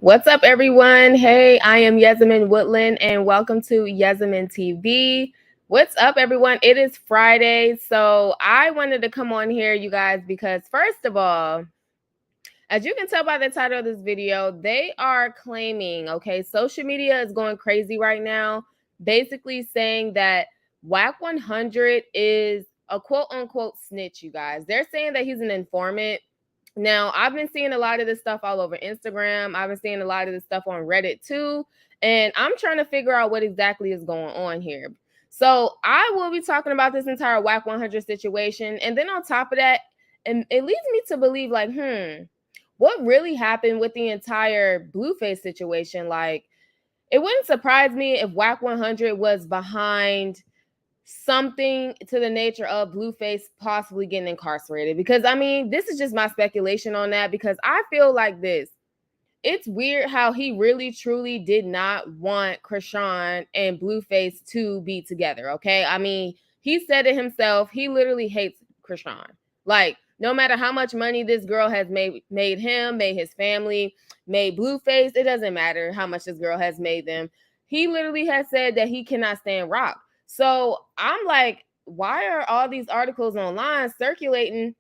What's up, everyone? Hey, I am Yasmin Woodland, and welcome to Yasmin TV. What's up, everyone? It is Friday, so I wanted to come on here, you guys, because first of all, as you can tell by the title of this video, they are claiming, okay, social media is going crazy right now, basically saying that Wack 100 is a quote unquote snitch, you guys. They're saying that he's an informant. Now, I've been seeing a lot of this stuff all over Instagram. I've been seeing a lot of this stuff on Reddit too. And I'm trying to figure out what exactly is going on here. So I will be talking about this entire Wack 100 situation. And then on top of that, and it leads me to believe like, what really happened with the entire Blueface situation? Like, it wouldn't surprise me if Wack 100 was behind something to the nature of Blueface possibly getting incarcerated. Because I mean, this is just my speculation on that, because I feel like this. It's weird how he really truly did not want Chrisean and Blueface to be together. Okay. I mean, he said it himself. He literally hates Chrisean. Like, no matter how much money this girl has made him, made his family, made Blueface, it doesn't matter how much this girl has made them. He literally has said that he cannot stand Rock. So I'm like, why are all these articles online circulating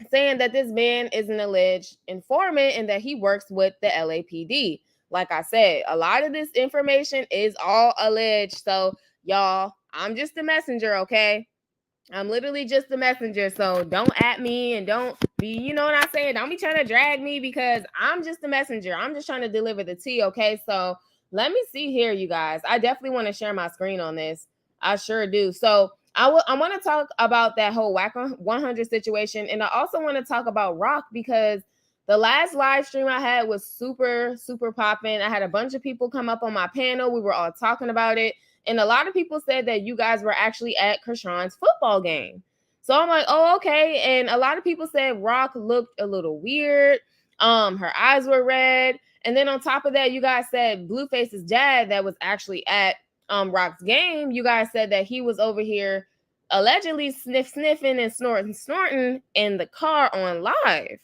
saying that this man is an alleged informant and that he works with the LAPD? Like I said, a lot of this information is all alleged. So, y'all, I'm just the messenger, okay? I'm literally just the messenger. So don't at me and don't be, you know what I'm saying? Don't be trying to drag me, because I'm just the messenger. I'm just trying to deliver the tea, okay? So let me see here, you guys. I definitely want to share my screen on this. I sure do. So I want to talk about that whole Wack 100 situation. And I also want to talk about Rock, because the last live stream I had was super, super popping. I had a bunch of people come up on my panel. We were all talking about it. And a lot of people said that you guys were actually at Chrisean's football game. So I'm like, oh, okay. And a lot of people said Rock looked a little weird. Her eyes were red. And then on top of that, you guys said Blueface's dad that was actually at Rock's game, you guys said that he was over here allegedly sniffing and snorting in the car on live.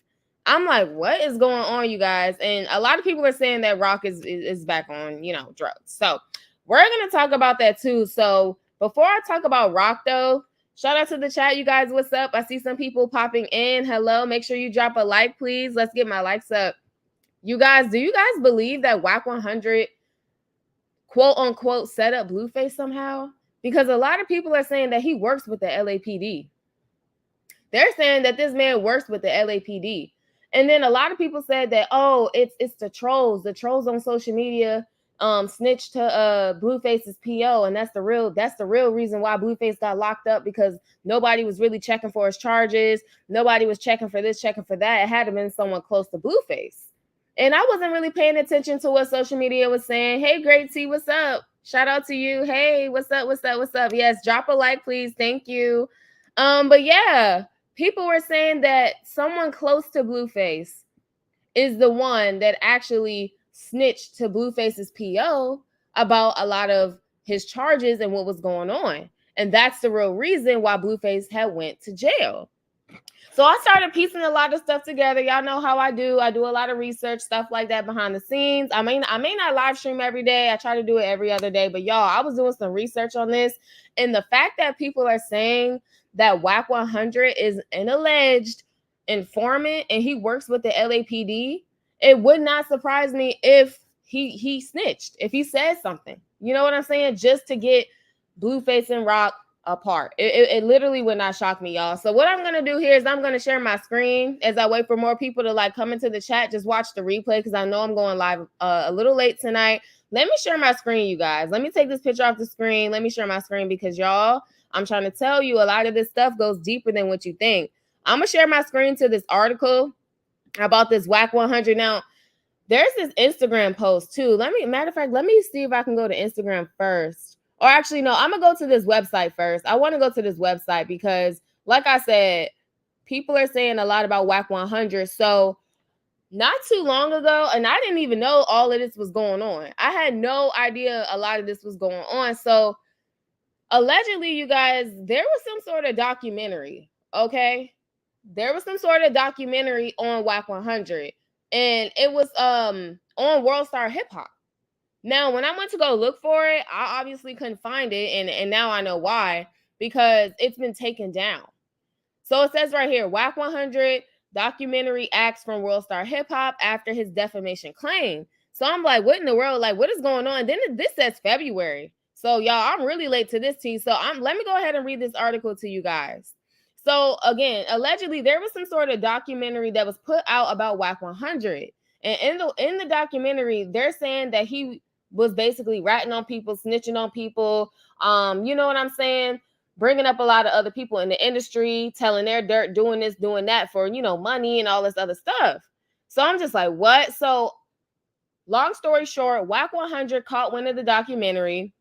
I'm like, what is going on, you guys? And a lot of people are saying that Rock is back on, drugs. So we're going to talk about that too. So before I talk about Rock, though, shout out to the chat, you guys. What's up? I see some people popping in. Hello. Make sure you drop a like, please. Let's get my likes up. You guys, do you guys believe that Wack 100, quote unquote, set up Blueface somehow? Because a lot of people are saying that he works with the LAPD. They're saying that this man works with the LAPD. And then a lot of people said that, oh, it's the trolls on social media snitched to Blueface's PO, and that's the real reason why Blueface got locked up, because nobody was really checking for his charges. Nobody was checking for this, checking for that. It had to been someone close to Blueface. And I wasn't really paying attention to what social media was saying. Hey, Great T, what's up? Shout out to you. Hey, what's up? Yes, drop a like, please. Thank you. But yeah, people were saying that someone close to Blueface is the one that actually snitched to Blueface's PO about a lot of his charges and what was going on. And that's the real reason why Blueface had went to jail. So I started piecing a lot of stuff together. Y'all know how I do. I do a lot of research, stuff like that behind the scenes. I may not live stream every day. I try to do it every other day. But y'all, I was doing some research on this. And the fact that people are saying that Wack 100 is an alleged informant and he works with the LAPD, it would not surprise me if he snitched, if he said something. You know what I'm saying? Just to get Blueface and Rock apart. It literally would not shock me, y'all. So what I'm going to do here is I'm going to share my screen as I wait for more people to like come into the chat. Just watch the replay, because I know I'm going live a little late tonight. Let me share my screen, you guys. Let me take this picture off the screen. Let me share my screen, because y'all, I'm trying to tell you, a lot of this stuff goes deeper than what you think. I'm going to share my screen to this article about this Wack 100. Now, there's this Instagram post too. Matter of fact, let me see if I can go to Instagram first. Or actually, no, I'm going to go to this website first. I want to go to this website because, like I said, people are saying a lot about Wack 100. So not too long ago, and I didn't even know all of this was going on. I had no idea a lot of this was going on. So allegedly, you guys, there was some sort of documentary, okay? There was some sort of documentary on Wack 100. and it was on World Star Hip Hop. Now, when I went to go look for it, I obviously couldn't find it, and now I know why, because it's been taken down. So it says right here, Wack 100 documentary acts from World Star Hip Hop after his defamation claim. So I'm like, what in the world? Like, what is going on? Then this says February. So y'all, I'm really late to this tea. So let me go ahead and read this article to you guys. So again, allegedly there was some sort of documentary that was put out about Wack 100. And in the documentary, they're saying that he was basically ratting on people, snitching on people. You know what I'm saying? Bringing up a lot of other people in the industry, telling their dirt, doing this, doing that for, money and all this other stuff. So I'm just like, what? So long story short, Wack 100 caught wind of the documentary.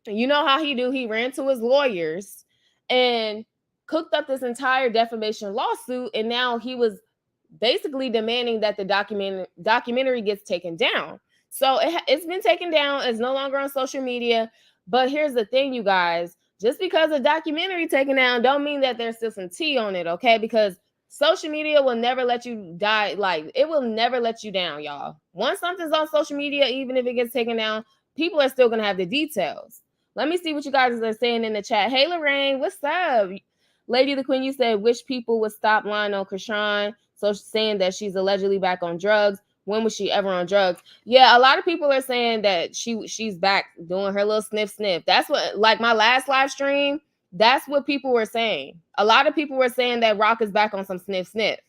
You know how he do. He ran to his lawyers and cooked up this entire defamation lawsuit. And now he was basically demanding that the documentary gets taken down. So it's been taken down. It's no longer on social media. But here's the thing, you guys. Just because a documentary taken down don't mean that there's still some tea on it, okay? Because social media will never let you die. Like, it will never let you down, y'all. Once something's on social media, even if it gets taken down, people are still going to have the details. Let me see what you guys are saying in the chat. Hey, Lorraine, what's up? Lady the Queen, you said, wish people would stop lying on Chrisean. So saying that she's allegedly back on drugs. When was she ever on drugs? Yeah, a lot of people are saying that she's back doing her little sniff. That's what, like my last live stream, that's what people were saying. A lot of people were saying that Rock is back on some sniff.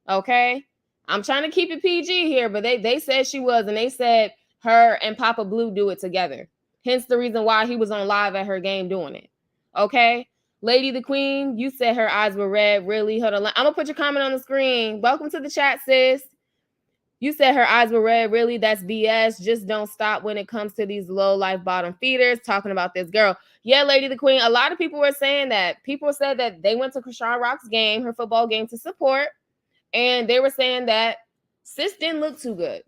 Okay? I'm trying to keep it PG here, but they said she was, and they said her and Papa Blue do it together. Hence the reason why he was on live at her game doing it. Okay? Lady the Queen, you said her eyes were red. Really? Hold on. I'm going to put your comment on the screen. Welcome to the chat, sis. You said her eyes were red. Really? That's BS. Just don't stop when it comes to these low life bottom feeders talking about this girl. Yeah, Lady the Queen. A lot of people were saying that. People said that they went to Chrisean Rock's game, her football game, to support. And they were saying that sis didn't look too good.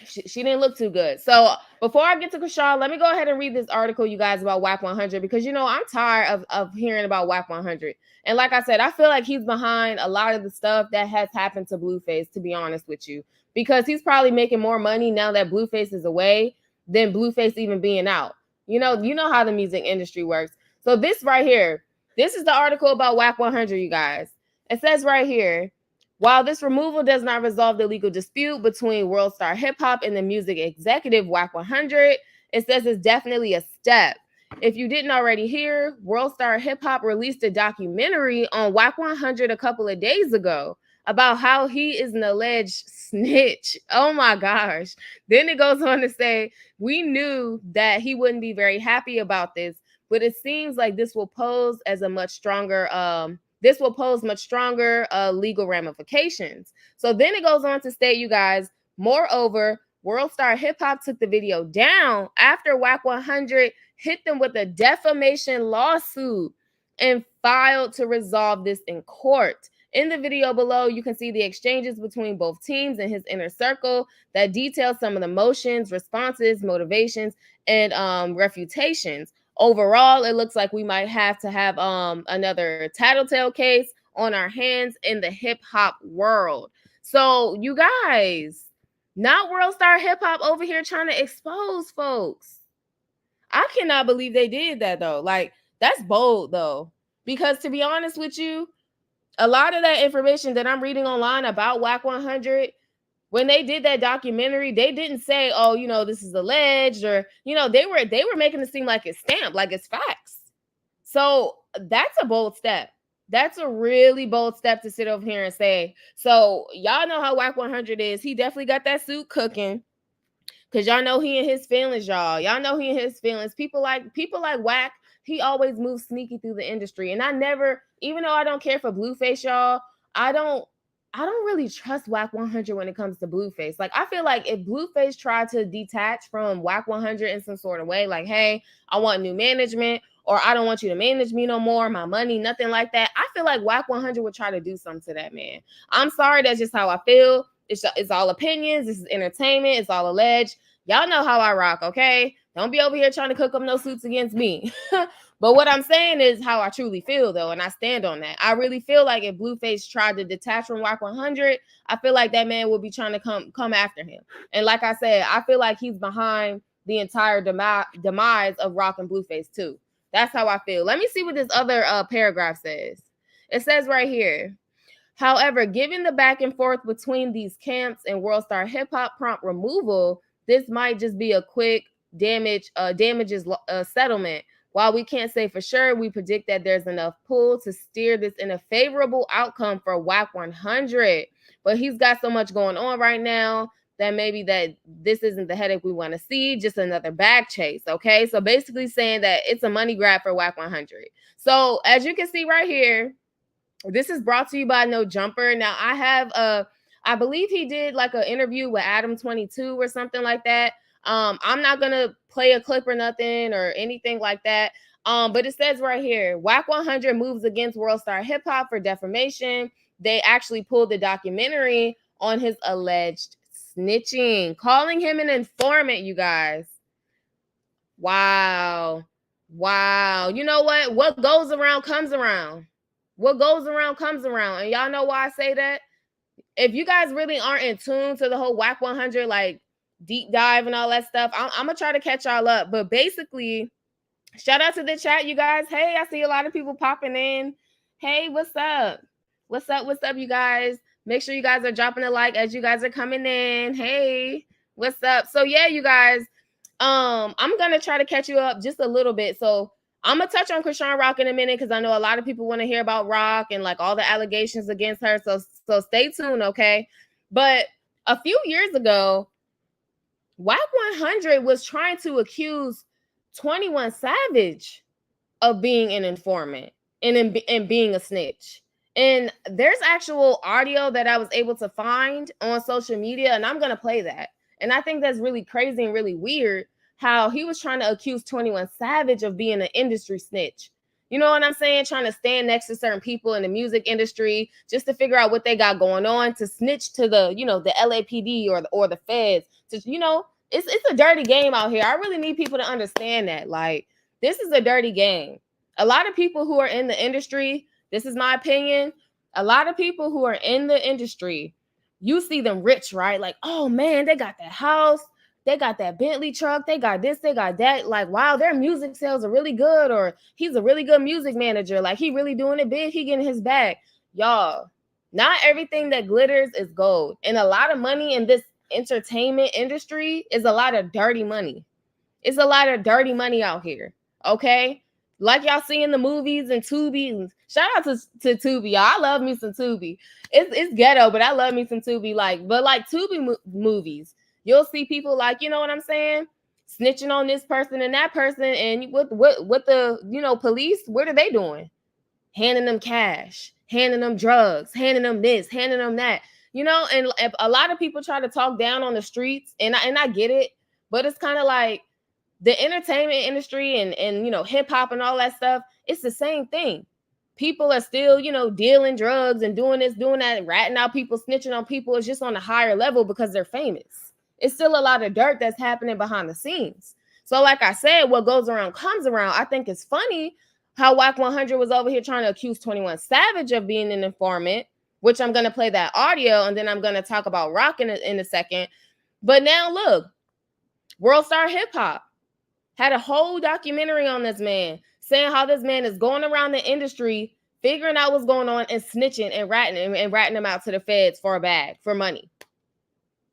She didn't look too good. So before I get to Chrisean, let me go ahead and read this article, you guys, about Wack 100, because, I'm tired of hearing about Wack 100. And like I said, I feel like he's behind a lot of the stuff that has happened to Blueface, to be honest with you, because he's probably making more money now that Blueface is away than Blueface even being out. You know how the music industry works. So this right here, this is the article about Wack 100, you guys. It says right here, while this removal does not resolve the legal dispute between World Star Hip Hop and the music executive Wack 100, it says it's definitely a step. If you didn't already hear, World Star Hip Hop released a documentary on Wack 100 a couple of days ago about how he is an alleged snitch. Oh my gosh. Then it goes on to say, we knew that he wouldn't be very happy about this, but it seems like this will pose much stronger legal ramifications. So then it goes on to state, you guys, moreover, World Star Hip Hop took the video down after Wack 100 hit them with a defamation lawsuit and filed to resolve this in court. In the video below, you can see the exchanges between both teams and his inner circle that details some of the motions, responses, motivations, and refutations. Overall, it looks like we might have to have another tattletale case on our hands in the hip hop world. So you guys, not World Star Hip Hop over here trying to expose folks. I cannot believe they did that though. Like, that's bold though, because to be honest with you, a lot of that information that I'm reading online about Wack 100, when they did that documentary, they didn't say, oh, this is alleged, or, they were making it seem like it's stamped, like it's facts. So that's a bold step. That's a really bold step to sit over here and say. So y'all know how Wack 100 is. He definitely got that suit cooking, because y'all know he in his feelings, y'all. Y'all know he in his feelings. People like Wack, he always moves sneaky through the industry. And I never, even though I don't care for Blueface, y'all, I don't really trust Wack 100 when it comes to Blueface. Like, I feel like if Blueface tried to detach from Wack 100 in some sort of way, like, hey, I want new management, or I don't want you to manage me no more, my money, nothing like that, I feel like Wack 100 would try to do something to that man. I'm sorry, that's just how I feel. It's all opinions. This is entertainment. It's all alleged. Y'all know how I rock, okay? Don't be over here trying to cook up no suits against me. But what I'm saying is how I truly feel, though, and I stand on that. I really feel like if Blueface tried to detach from Wack 100, I feel like that man would be trying to come after him. And like I said, I feel like he's behind the entire demise of Rock and Blueface too. That's how I feel. Let me see what this other paragraph says. It says right here. However, given the back and forth between these camps and World Star Hip Hop prompt removal, this might just be a quick damages settlement. While we can't say for sure, we predict that there's enough pull to steer this in a favorable outcome for Wack 100. But he's got so much going on right now that maybe that this isn't the headache we want to see, just another bag chase. Okay, so basically saying that it's a money grab for Wack 100. So as you can see right here, this is brought to you by No Jumper. Now I have I believe he did like an interview with Adam 22 or something like that. I'm not gonna play a clip or nothing or anything like that. But it says right here, Wack 100 moves against World Star Hip Hop for defamation. They actually pulled the documentary on his alleged snitching, calling him an informant, you guys. Wow. Wow. You know what? What goes around comes around. What goes around comes around. And y'all know why I say that? If you guys really aren't in tune to the whole Wack 100, like deep dive and all that stuff, I'm going to try to catch y'all up. But basically, shout out to the chat, you guys. Hey, I see a lot of people popping in. Hey, what's up? What's up? What's up, you guys? Make sure you guys are dropping a like as you guys are coming in. Hey, what's up? So yeah, you guys, I'm gonna try to catch you up just a little bit. So I'm gonna touch on Chrisean Rock in a minute because I know a lot of people want to hear about Rock and like all the allegations against her. So stay tuned, okay? But a few years ago, Wack 100 was trying to accuse 21 Savage of being an informant and being a snitch. And there's actual audio that I was able to find on social media, and I'm gonna play that. And I think that's really crazy and really weird how he was trying to accuse 21 Savage of being an industry snitch. You know what I'm saying? Trying to stand next to certain people in the music industry just to figure out what they got going on, to snitch to the, the LAPD or the feds. To, it's a dirty game out here. I really need people to understand that. Like, this is a dirty game. A lot of people who are in the industry, this is my opinion, a lot of people who are in the industry, you see them rich, right? Like, oh man, they got that house, they got that Bentley truck, they got this, they got that. Like, wow, their music sales are really good, or he's a really good music manager. Like, he really doing it big, he getting his bag. Y'all, not everything that glitters is gold. And a lot of money in this entertainment industry is a lot of dirty money. It's a lot of dirty money out here. Okay. Like y'all see in the movies and Tubi. Shout out to Tubi. Y'all. I love me some Tubi. It's ghetto, but I love me some Tubi. But Tubi movies, you'll see people like, you know what I'm saying? Snitching on this person and that person. And what the, police, what are they doing? Handing them cash, handing them drugs, handing them this, handing them that. And if a lot of people try to talk down on the streets, and I get it, but it's kind of like the entertainment industry and hip hop and all that stuff, it's the same thing. People are still, dealing drugs and doing this, doing that, ratting out people, snitching on people. It's just on a higher level because they're famous. It's still a lot of dirt that's happening behind the scenes. So like I said, what goes around comes around. I think it's funny how Wack 100 was over here trying to accuse 21 Savage of being an informant, which I'm going to play that audio, and then I'm going to talk about Rock in a second. But now look, World Star Hip Hop had a whole documentary on this man, saying how this man is going around the industry, figuring out what's going on and snitching and ratting them out to the feds for a bag, for money.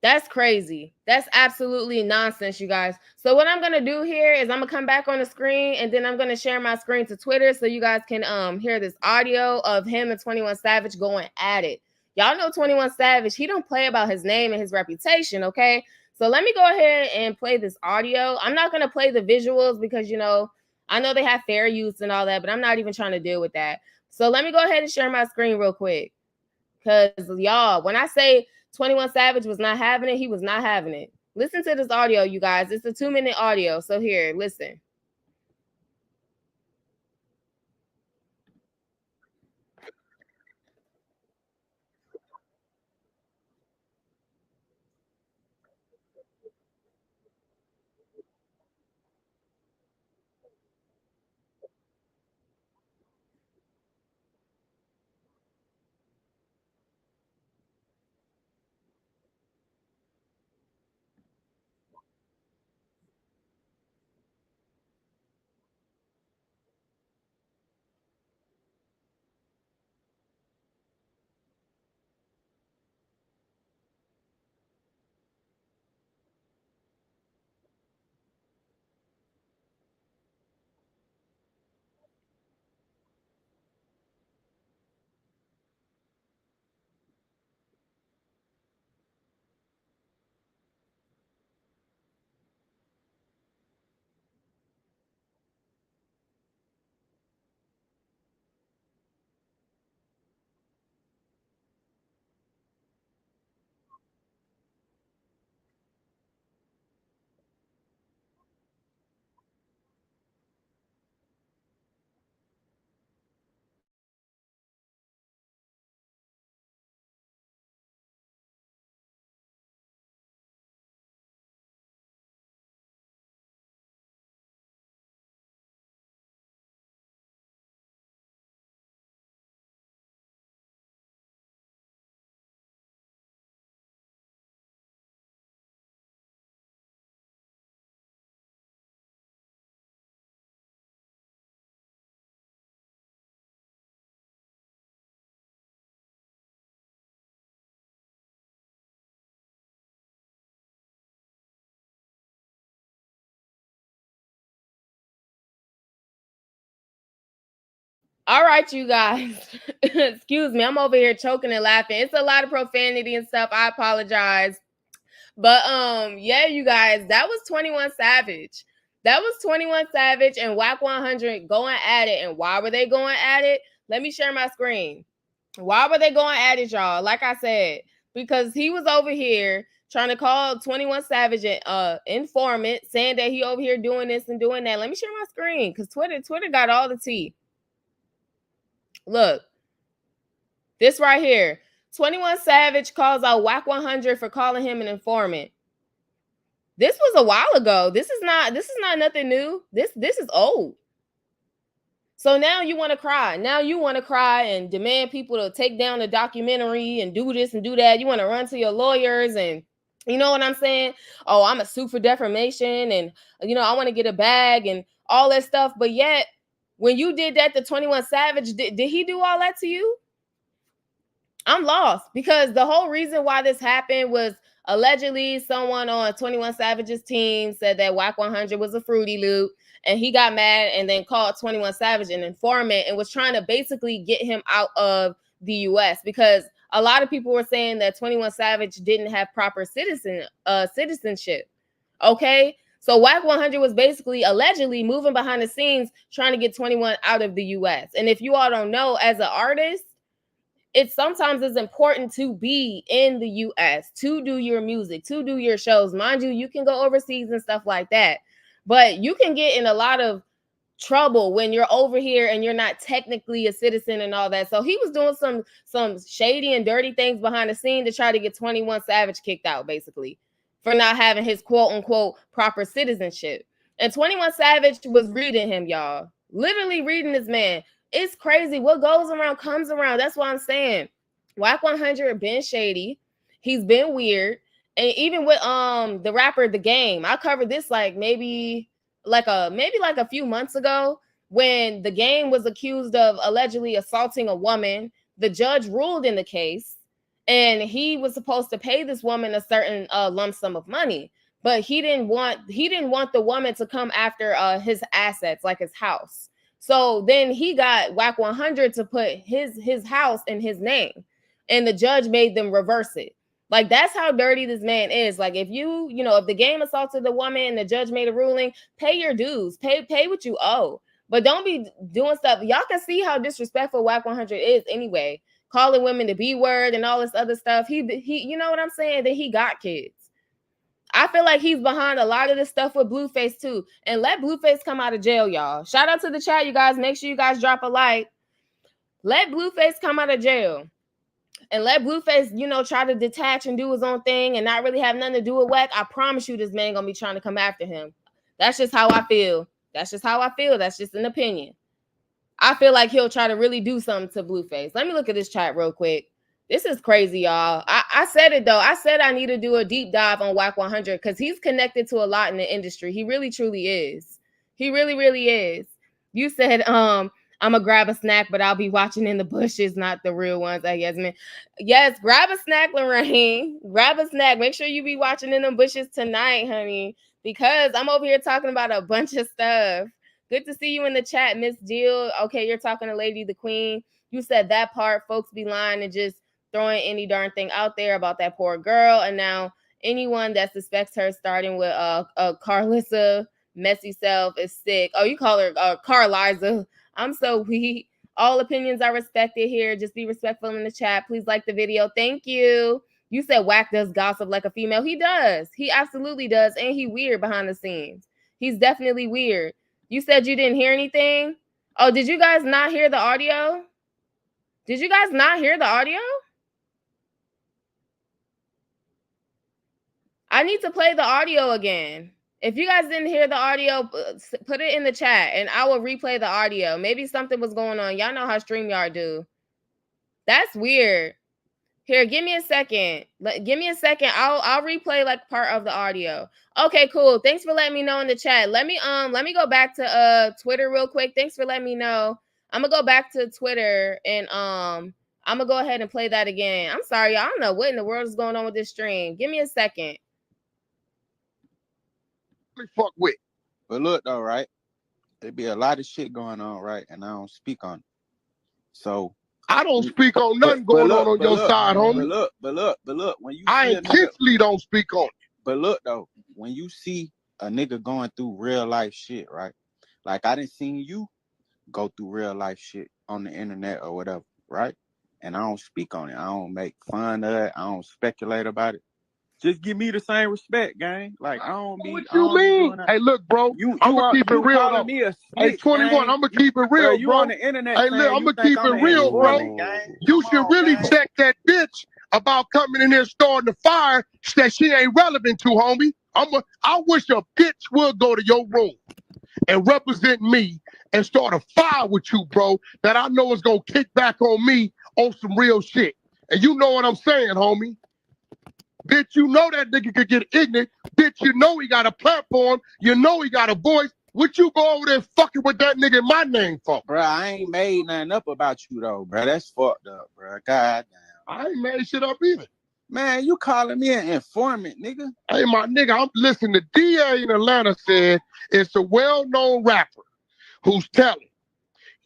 That's crazy. That's absolutely nonsense, you guys. So what I'm going to do here is I'm going to come back on the screen, and then I'm going to share my screen to Twitter so you guys can hear this audio of him and 21 Savage going at it. Y'all know 21 Savage, he don't play about his name and his reputation, okay? So let me go ahead and play this audio. I'm not going to play the visuals because, I know they have fair use and all that, but I'm not even trying to deal with that. So let me go ahead and share my screen real quick. Because, y'all, when I say 21 Savage was not having it, he was not having it. Listen to this audio, you guys. It's a 2-minute audio. So here, listen. All right, you guys. Excuse me. I'm over here choking and laughing. It's a lot of profanity and stuff. I apologize. But yeah, you guys, that was 21 Savage. That was 21 Savage and Wack 100 going at it. And why were they going at it? Let me share my screen. Why were they going at it, y'all? Like I said, because he was over here trying to call 21 Savage an informant, saying that he over here doing this and doing that. Let me share my screen because Twitter got all the tea. Look, this right here. 21 Savage calls out Wack 100 for calling him an informant. This was a while ago. This is not nothing new. This is old. So now you want to cry. Now you want to cry and demand people to take down the documentary and do this and do that. You want to run to your lawyers and you know what I'm saying? Oh, I'm a sue for defamation and I want to get a bag and all that stuff. But yet, when you did that to 21 Savage, did he do all that to you? I'm lost because the whole reason why this happened was allegedly someone on 21 Savage's team said that Wack 100 was a Fruity Loop and he got mad and then called 21 Savage an informant and was trying to basically get him out of the US because a lot of people were saying that 21 Savage didn't have proper citizenship. Okay? So Wack 100 was basically allegedly moving behind the scenes trying to get 21 out of the US. And if you all don't know, as an artist, it sometimes is important to be in the US to do your music, to do your shows. Mind you, you can go overseas and stuff like that. But you can get in a lot of trouble when you're over here and you're not technically a citizen and all that. So he was doing some shady and dirty things behind the scene to try to get 21 Savage kicked out, basically, for not having his quote unquote proper citizenship. And 21 Savage was reading him, y'all. Literally reading this man. It's crazy. What goes around comes around. That's what I'm saying. Wack 100 been shady. He's been weird. And even with the rapper The Game, I covered this like maybe like a few months ago when The Game was accused of allegedly assaulting a woman. The judge ruled in the case and he was supposed to pay this woman a certain lump sum of money, but he didn't want the woman to come after his assets, like his house. So then he got Wack 100 to put his house in his name, and the judge made them reverse it. Like, that's how dirty this man is. Like, if if The Game assaulted the woman and the judge made a ruling, pay your dues, pay what you owe, but don't be doing stuff. Y'all can see how disrespectful Wack 100 is anyway, calling women the B word and all this other stuff. He you know what I'm saying? That he got kids. I feel like he's behind a lot of this stuff with Blueface too. And let Blueface come out of jail, y'all. Shout out to the chat, you guys. Make sure you guys drop a like. Let Blueface come out of jail. And let Blueface, try to detach and do his own thing and not really have nothing to do with Wack. I promise you this man gonna be trying to come after him. That's just how I feel. That's just an opinion. I feel like he'll try to really do something to Blueface. Let me look at this chat real quick. This is crazy, y'all. I said it, though. I said I need to do a deep dive on Wack 100 because he's connected to a lot in the industry. He really, truly is. He really, really is. You said, I'm going to grab a snack, but I'll be watching in the bushes, not the real ones, I guess, man. Yes, grab a snack, Lorraine. Grab a snack. Make sure you be watching in the bushes tonight, honey, because I'm over here talking about a bunch of stuff. Good to see you in the chat, Miss Jill. Okay, you're talking to Lady the Queen. You said that part. Folks be lying and just throwing any darn thing out there about that poor girl. And now anyone that suspects her starting with Carlissa messy self is sick. Oh, you call her Carliza. I'm so weak. All opinions are respected here. Just be respectful in the chat. Please like the video. Thank you. You said Wack does gossip like a female. He does. He absolutely does. And he weird behind the scenes. He's definitely weird. You said you didn't hear anything? Oh, did you guys not hear the audio? Did you guys not hear the audio? I need to play the audio again. If you guys didn't hear the audio, put it in the chat and I will replay the audio. Maybe something was going on. Y'all know how StreamYard do. That's weird. Here, give me a second. Give me a second. I'll replay like part of the audio. Okay, cool. Thanks for letting me know in the chat. Let me go back to Twitter real quick. Thanks for letting me know. I'm gonna go back to Twitter and I'm gonna go ahead and play that again. I'm sorry, y'all. I don't know what in the world is going on with this stream. Give me a second. Fuck with. But look though, right? There be a lot of shit going on, right? And I don't speak on it. So I don't speak on nothing going on your side, homie. But look, when you I intentionally don't speak on it. But look though, when you see a nigga going through real life shit, right? Like I didn't see you go through real life shit on the internet or whatever, right? And I don't speak on it. I don't make fun of it. I don't speculate about it. Just give me the same respect, gang. Like I don't be. What you mean? Hey, look, bro. I'm gonna keep it real though. Hey, 21. I'm gonna keep it real, you bro. On the internet, hey, look, I'm gonna keep it real, bro. You should really check that bitch about coming in there starting the fire that she ain't relevant to, homie. I wish a bitch would go to your room and represent me and start a fire with you, bro, that I know is gonna kick back on me on some real shit. And you know what I'm saying, homie. Bitch, you know that nigga could get ignorant. Bitch, you know he got a platform. You know he got a voice. What you go over there fucking with that nigga in my name for? Bro, I ain't made nothing up about you, though, bro. That's fucked up, bro. God damn. I ain't made shit up either. Man, you calling me an informant, nigga? Hey, my nigga, I'm listening. The DA in Atlanta said it's a well-known rapper who's telling.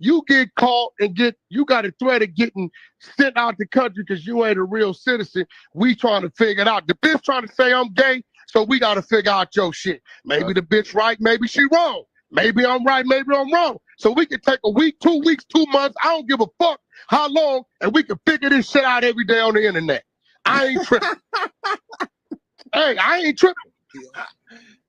You get caught and you got a threat of getting sent out the country because you ain't a real citizen. We trying to figure it out. The bitch trying to say I'm gay, so we got to figure out your shit. Maybe the bitch right, maybe she wrong. Maybe I'm right, maybe I'm wrong. So we can take a week, 2 weeks, 2 months. I don't give a fuck how long, and we can figure this shit out every day on the internet. I ain't tripping. Hey, I ain't tripping.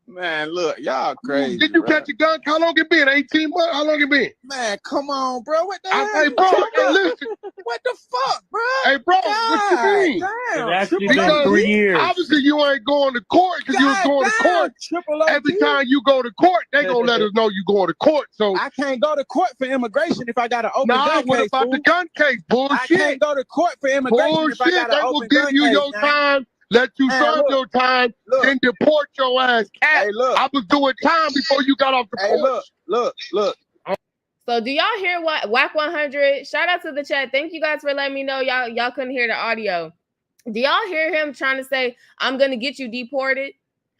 Man, look, y'all crazy. Did you catch a gun? How long it been? 18 months? How long it been? Man, come on, bro. What the hell? Hey, bro, hey, listen. What the fuck, bro? Hey, bro, what you mean? It's actually been 3 years. Obviously, you ain't going to court because you was going to court. Every time you go to court, they gonna let us know you going to court. So I can't go to court for immigration if I got an open gun case. What about the gun case? Bullshit. I can't go to court for immigration if I got an open gun case. They will give you your time. Let you serve your time, then deport your ass. Cat. Hey, look. I was doing time before you got off the porch. Look. So do y'all hear what Wack 100? Shout out to the chat. Thank you guys for letting me know y'all couldn't hear the audio. Do y'all hear him trying to say, I'm gonna get you deported?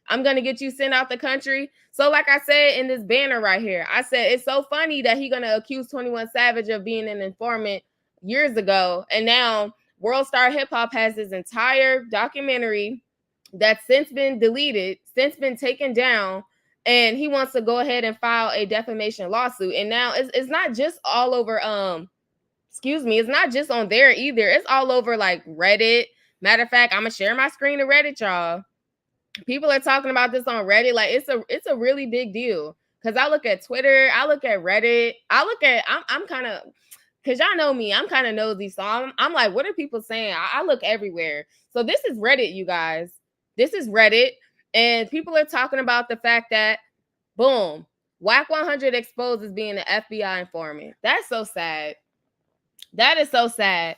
I'm gonna get you sent out the country. So like I said in this banner right here, I said it's so funny that he gonna accuse 21 Savage of being an informant years ago, and now World Star Hip Hop has this entire documentary that's since been deleted, since been taken down, and he wants to go ahead and file a defamation lawsuit. And now it's not just all over, it's not just on there either. It's all over like Reddit. Matter of fact, I'm gonna share my screen to Reddit, y'all. People are talking about this on Reddit. Like it's a really big deal. Cause I look at Twitter, I look at Reddit, I'm kind of, because y'all know me, I'm kind of nosy. So I'm like, what are people saying? I look everywhere. So this is Reddit, you guys. This is Reddit. And people are talking about the fact that, boom, Wack 100 exposed as being an FBI informant. That's so sad. That is so sad.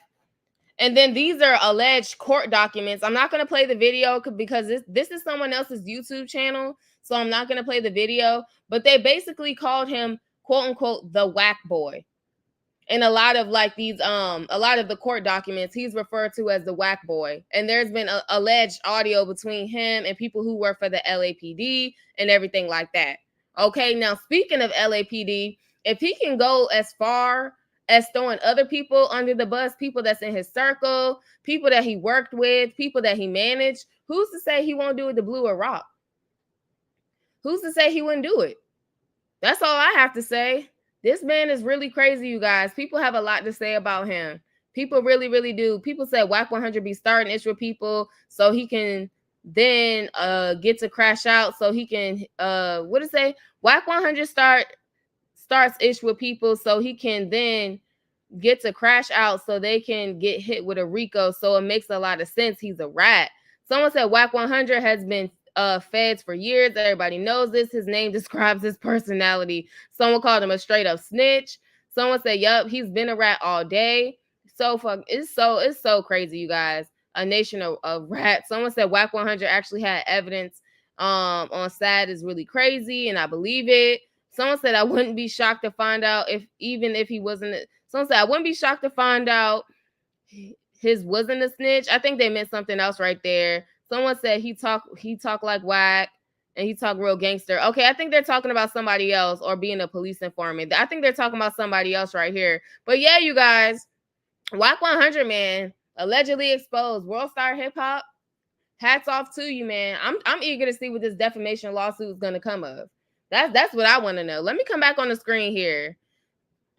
And then these are alleged court documents. I'm not going to play the video because this is someone else's YouTube channel. So I'm not going to play the video. But they basically called him, quote unquote, the Wack Boy. In a lot of like these, a lot of the court documents, he's referred to as the Wack Boy. And there's been alleged audio between him and people who work for the LAPD and everything like that. Okay, now speaking of LAPD, if he can go as far as throwing other people under the bus, people that's in his circle, people that he worked with, people that he managed, who's to say he won't do it to Blue or Rock? Who's to say he wouldn't do it? That's all I have to say. This man is really crazy, you guys. People have a lot to say about him. People really, really do. People said Wack 100 be starting ish with people so he can then get to crash out. So he can, what it say? Wack 100 starts ish with people so he can then get to crash out so they can get hit with a RICO. So it makes a lot of sense. He's a rat. Someone said Wack 100 has been feds for years. Everybody knows this. His name describes his personality. Someone called him a straight up snitch. Someone said, yup, he's been a rat all day. It's so crazy, you guys. A nation of rats. Someone said Wack 100 actually had evidence on SAD is really crazy, and I believe it. Someone said I wouldn't be shocked to find out if he wasn't. Someone said I wouldn't be shocked to find out his wasn't a snitch. I think they meant something else right there. Someone said he talk like Wack, and he talk real gangster. Okay, I think they're talking about somebody else or being a police informant. I think they're talking about somebody else right here. But yeah, you guys, Wack 100, man, allegedly exposed. World Star Hip Hop. Hats off to you, man. I'm eager to see what this defamation lawsuit is gonna come of. That's what I want to know. Let me come back on the screen here.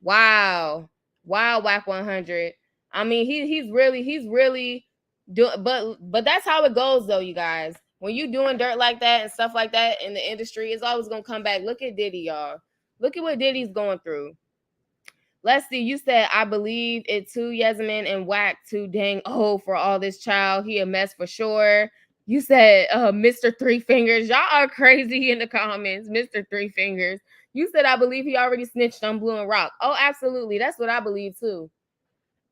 Wow, Wack 100. I mean, he's really doing, but that's how it goes, though, you guys. When you doing dirt like that and stuff like that in the industry, it's always gonna come back. Look at Diddy, y'all. Look at what Diddy's going through. Let's see. You said I believe it too, Yasmin, and Wack too dang old for all this child. He a mess for sure. You said Mr. Three Fingers. Y'all are crazy in the comments. Mr. Three Fingers. You said I believe he already snitched on Blue and Rock. Oh, absolutely. That's what I believe too.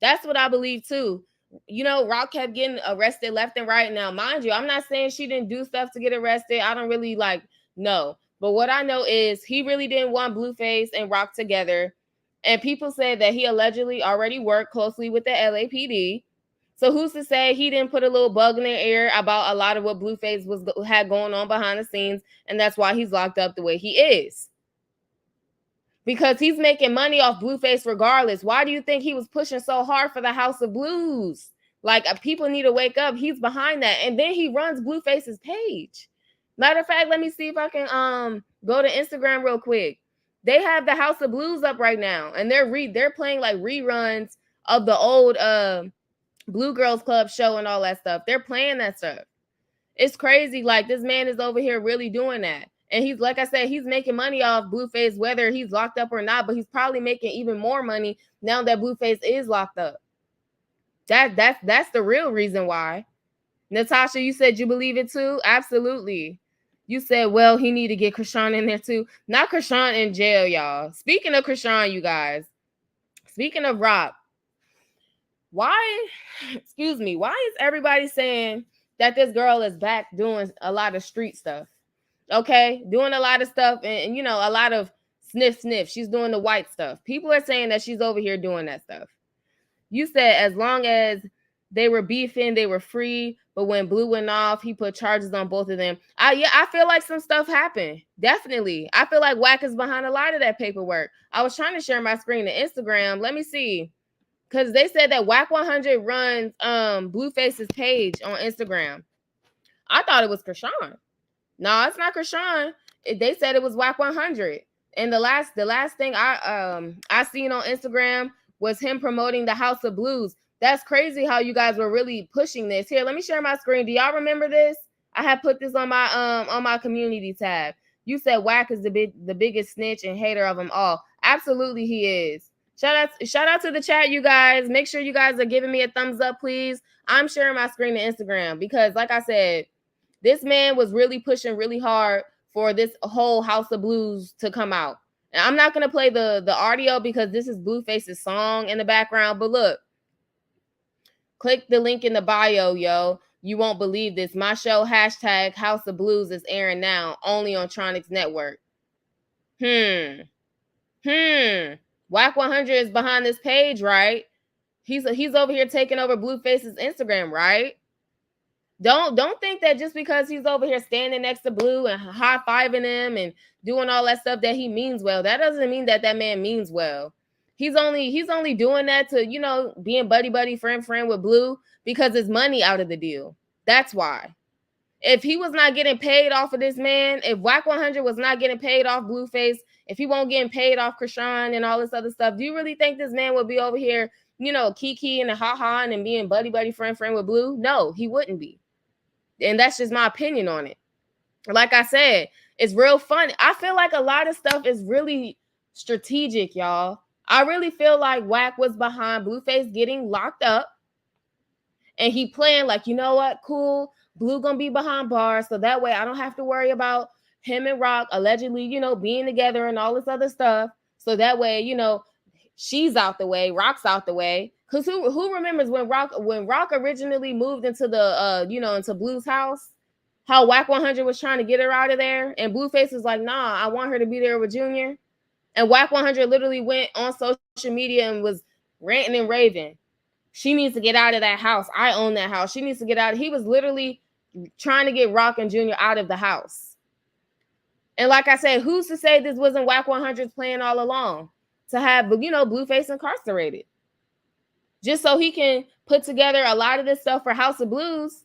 That's what I believe too. You know, Rock kept getting arrested left and right. Now, mind you, I'm not saying she didn't do stuff to get arrested. I don't really know. But what I know is he really didn't want Blueface and Rock together. And people said that he allegedly already worked closely with the LAPD. So who's to say he didn't put a little bug in their ear about a lot of what Blueface had going on behind the scenes, and that's why he's locked up the way he is. Because he's making money off Blueface regardless. Why do you think he was pushing so hard for the House of Blues? People need to wake up. He's behind that. And then he runs Blueface's page. Matter of fact, let me see if I can go to Instagram real quick. They have the House of Blues up right now, and they're playing like reruns of the old Blue Girls Club show and all that stuff. They're playing that stuff. It's crazy. Like, this man is over here really doing that. And he's, like I said, he's making money off Blueface, whether he's locked up or not, but he's probably making even more money now that Blueface is locked up. That's the real reason why. Natasha, you said you believe it too? Absolutely. You said, well, he need to get Chrisean in there too. Not Chrisean in jail, y'all. Speaking of Chrisean, you guys. Speaking of Rock. Why is everybody saying that this girl is back doing a lot of street stuff? Okay, doing a lot of stuff and a lot of sniff. She's doing the white stuff. People are saying that she's over here doing that stuff. You said as long as they were beefing, they were free. But when Blue went off, he put charges on both of them. I feel like some stuff happened. Definitely. I feel like Wack is behind a lot of that paperwork. I was trying to share my screen to Instagram. Let me see. Because they said that Wack 100 runs Blueface's page on Instagram. I thought it was Chrisean. No, it's not Chrisean. They said it was Wack 100. And the last thing I seen on Instagram was him promoting the House of Blues. That's crazy how you guys were really pushing this. Here, let me share my screen. Do y'all remember this? I had put this on my community tab. You said Wack is the biggest snitch and hater of them all. Absolutely, he is. Shout out to the chat, you guys. Make sure you guys are giving me a thumbs up, please. I'm sharing my screen to Instagram because, like I said, this man was really pushing really hard for this whole House of Blues to come out. And I'm not going to play the audio because this is Blueface's song in the background. But look, click the link in the bio, yo. You won't believe this. My show, hashtag House of Blues, is airing now only on Tronics Network. Wack 100 is behind this page, right? He's over here taking over Blueface's Instagram, right? Don't think that just because he's over here standing next to Blue and high-fiving him and doing all that stuff that he means well. That doesn't mean that man means well. He's only doing that to, being buddy, friend with Blue because it's money out of the deal. That's why. If he was not getting paid off of this man, if Wack 100 was not getting paid off Blueface, if he won't getting paid off Chrisean and all this other stuff, do you really think this man would be over here, kiki and ha-ha and being buddy, friend with Blue? No, he wouldn't be. And that's just my opinion on it. Like I said, it's real fun. I feel like a lot of stuff is really strategic, y'all. I really feel like Wack was behind Blueface getting locked up. And he playing like, you know what? Cool. Blue gonna be behind bars. So that way I don't have to worry about him and Rock allegedly, being together and all this other stuff. So that way, she's out the way, Rock's out the way. Cause who remembers when Rock originally moved into the into Blue's house, how Wack 100 was trying to get her out of there, and Blueface was like, nah, I want her to be there with Junior. And Wack 100 literally went on social media and was ranting and raving. She needs to get out of that house. I own that house. She needs to get out. He was literally trying to get Rock and Junior out of the house. And like I said, who's to say this wasn't Wack 100's plan all along to have, Blueface incarcerated? Just so he can put together a lot of this stuff for House of Blues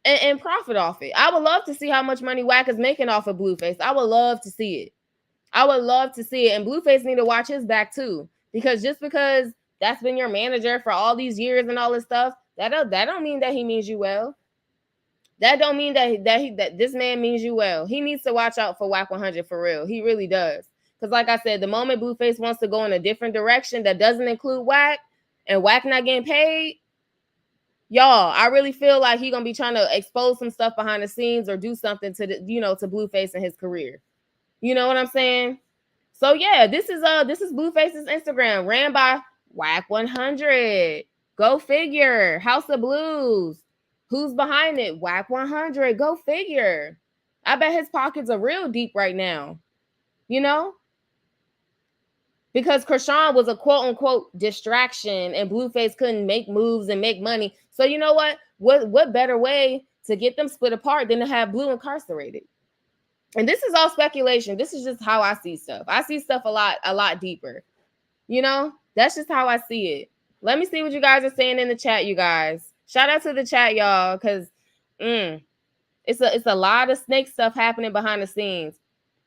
and profit off it. I would love to see how much money Wack is making off of Blueface. I would love to see it. I would love to see it. And Blueface need to watch his back too. Because just because that's been your manager for all these years and all this stuff, that don't mean that he means you well. That don't mean that this man means you well. He needs to watch out for Wack 100 for real. He really does. Because like I said, the moment Blueface wants to go in a different direction that doesn't include Wack, and Wack not getting paid, y'all, I really feel like he gonna be trying to expose some stuff behind the scenes or do something to to Blueface and his career. You know what I'm saying? So yeah, this is Blueface's Instagram, ran by Wack 100. Go figure. House of Blues. Who's behind it? Wack 100. Go figure. I bet his pockets are real deep right now. Because Chrisean was a quote unquote distraction and Blueface couldn't make moves and make money. So you know what? What better way to get them split apart than to have Blue incarcerated? And this is all speculation. This is just how I see stuff. I see stuff a lot deeper. That's just how I see it. Let me see what you guys are saying in the chat, you guys. Shout out to the chat, y'all, because it's a lot of snake stuff happening behind the scenes.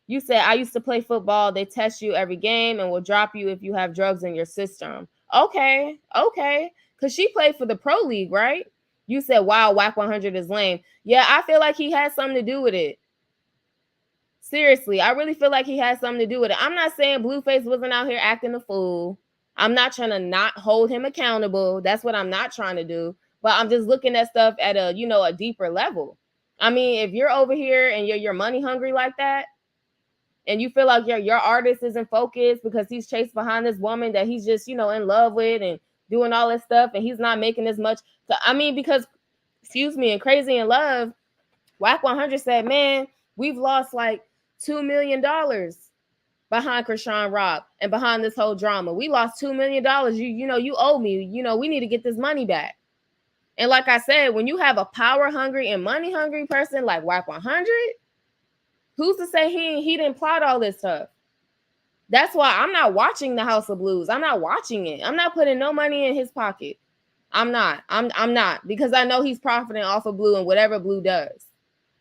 You said, I used to play football. They test you every game and will drop you if you have drugs in your system. Okay. Because she played for the pro league, right? You said, wow, Wack 100 is lame. Yeah, I feel like he had something to do with it. Seriously, I really feel like he had something to do with it. I'm not saying Blueface wasn't out here acting a fool. I'm not trying to not hold him accountable. That's what I'm not trying to do. But I'm just looking at stuff at a deeper level. I mean, if you're over here and you're money hungry like that, and you feel like your artist isn't focused because he's chased behind this woman that he's just, in love with and doing all this stuff, and he's not making as much. Because, in Crazy in Love, Wack 100 said, man, we've lost like $2 million behind Chrisean Rock and behind this whole drama. We lost $2 million. You owe me. We need to get this money back. And like I said, when you have a power hungry and money hungry person like Wack 100, who's to say he didn't plot all this stuff? That's why I'm not watching the House of Blues. I'm not watching it. I'm not putting no money in his pocket. I'm not. I'm not, because I know he's profiting off of Blue and whatever Blue does.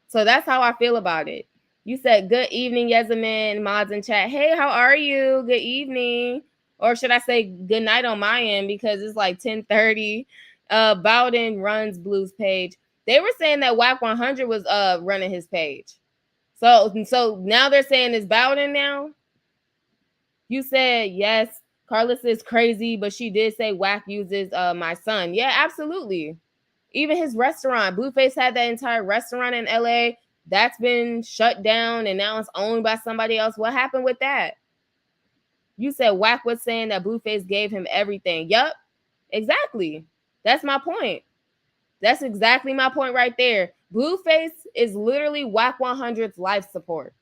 So that's how I feel about it. You said, good evening, Yezaman, mods in chat. Hey, how are you? Good evening. Or should I say good night on my end, because it's like 10:30. Bowden runs Blue's page. They were saying that Wack 100 was running his page. So now they're saying it's Bowden now? You said, yes, Carlos is crazy, but she did say Wack uses my son. Yeah, absolutely. Even his restaurant, Blueface had that entire restaurant in LA. That's been shut down and now it's owned by somebody else. What happened with that? You said Wack was saying that Blueface gave him everything. Yup, exactly. That's my point. That's exactly my point right there. Blueface is literally Wack 100's life support.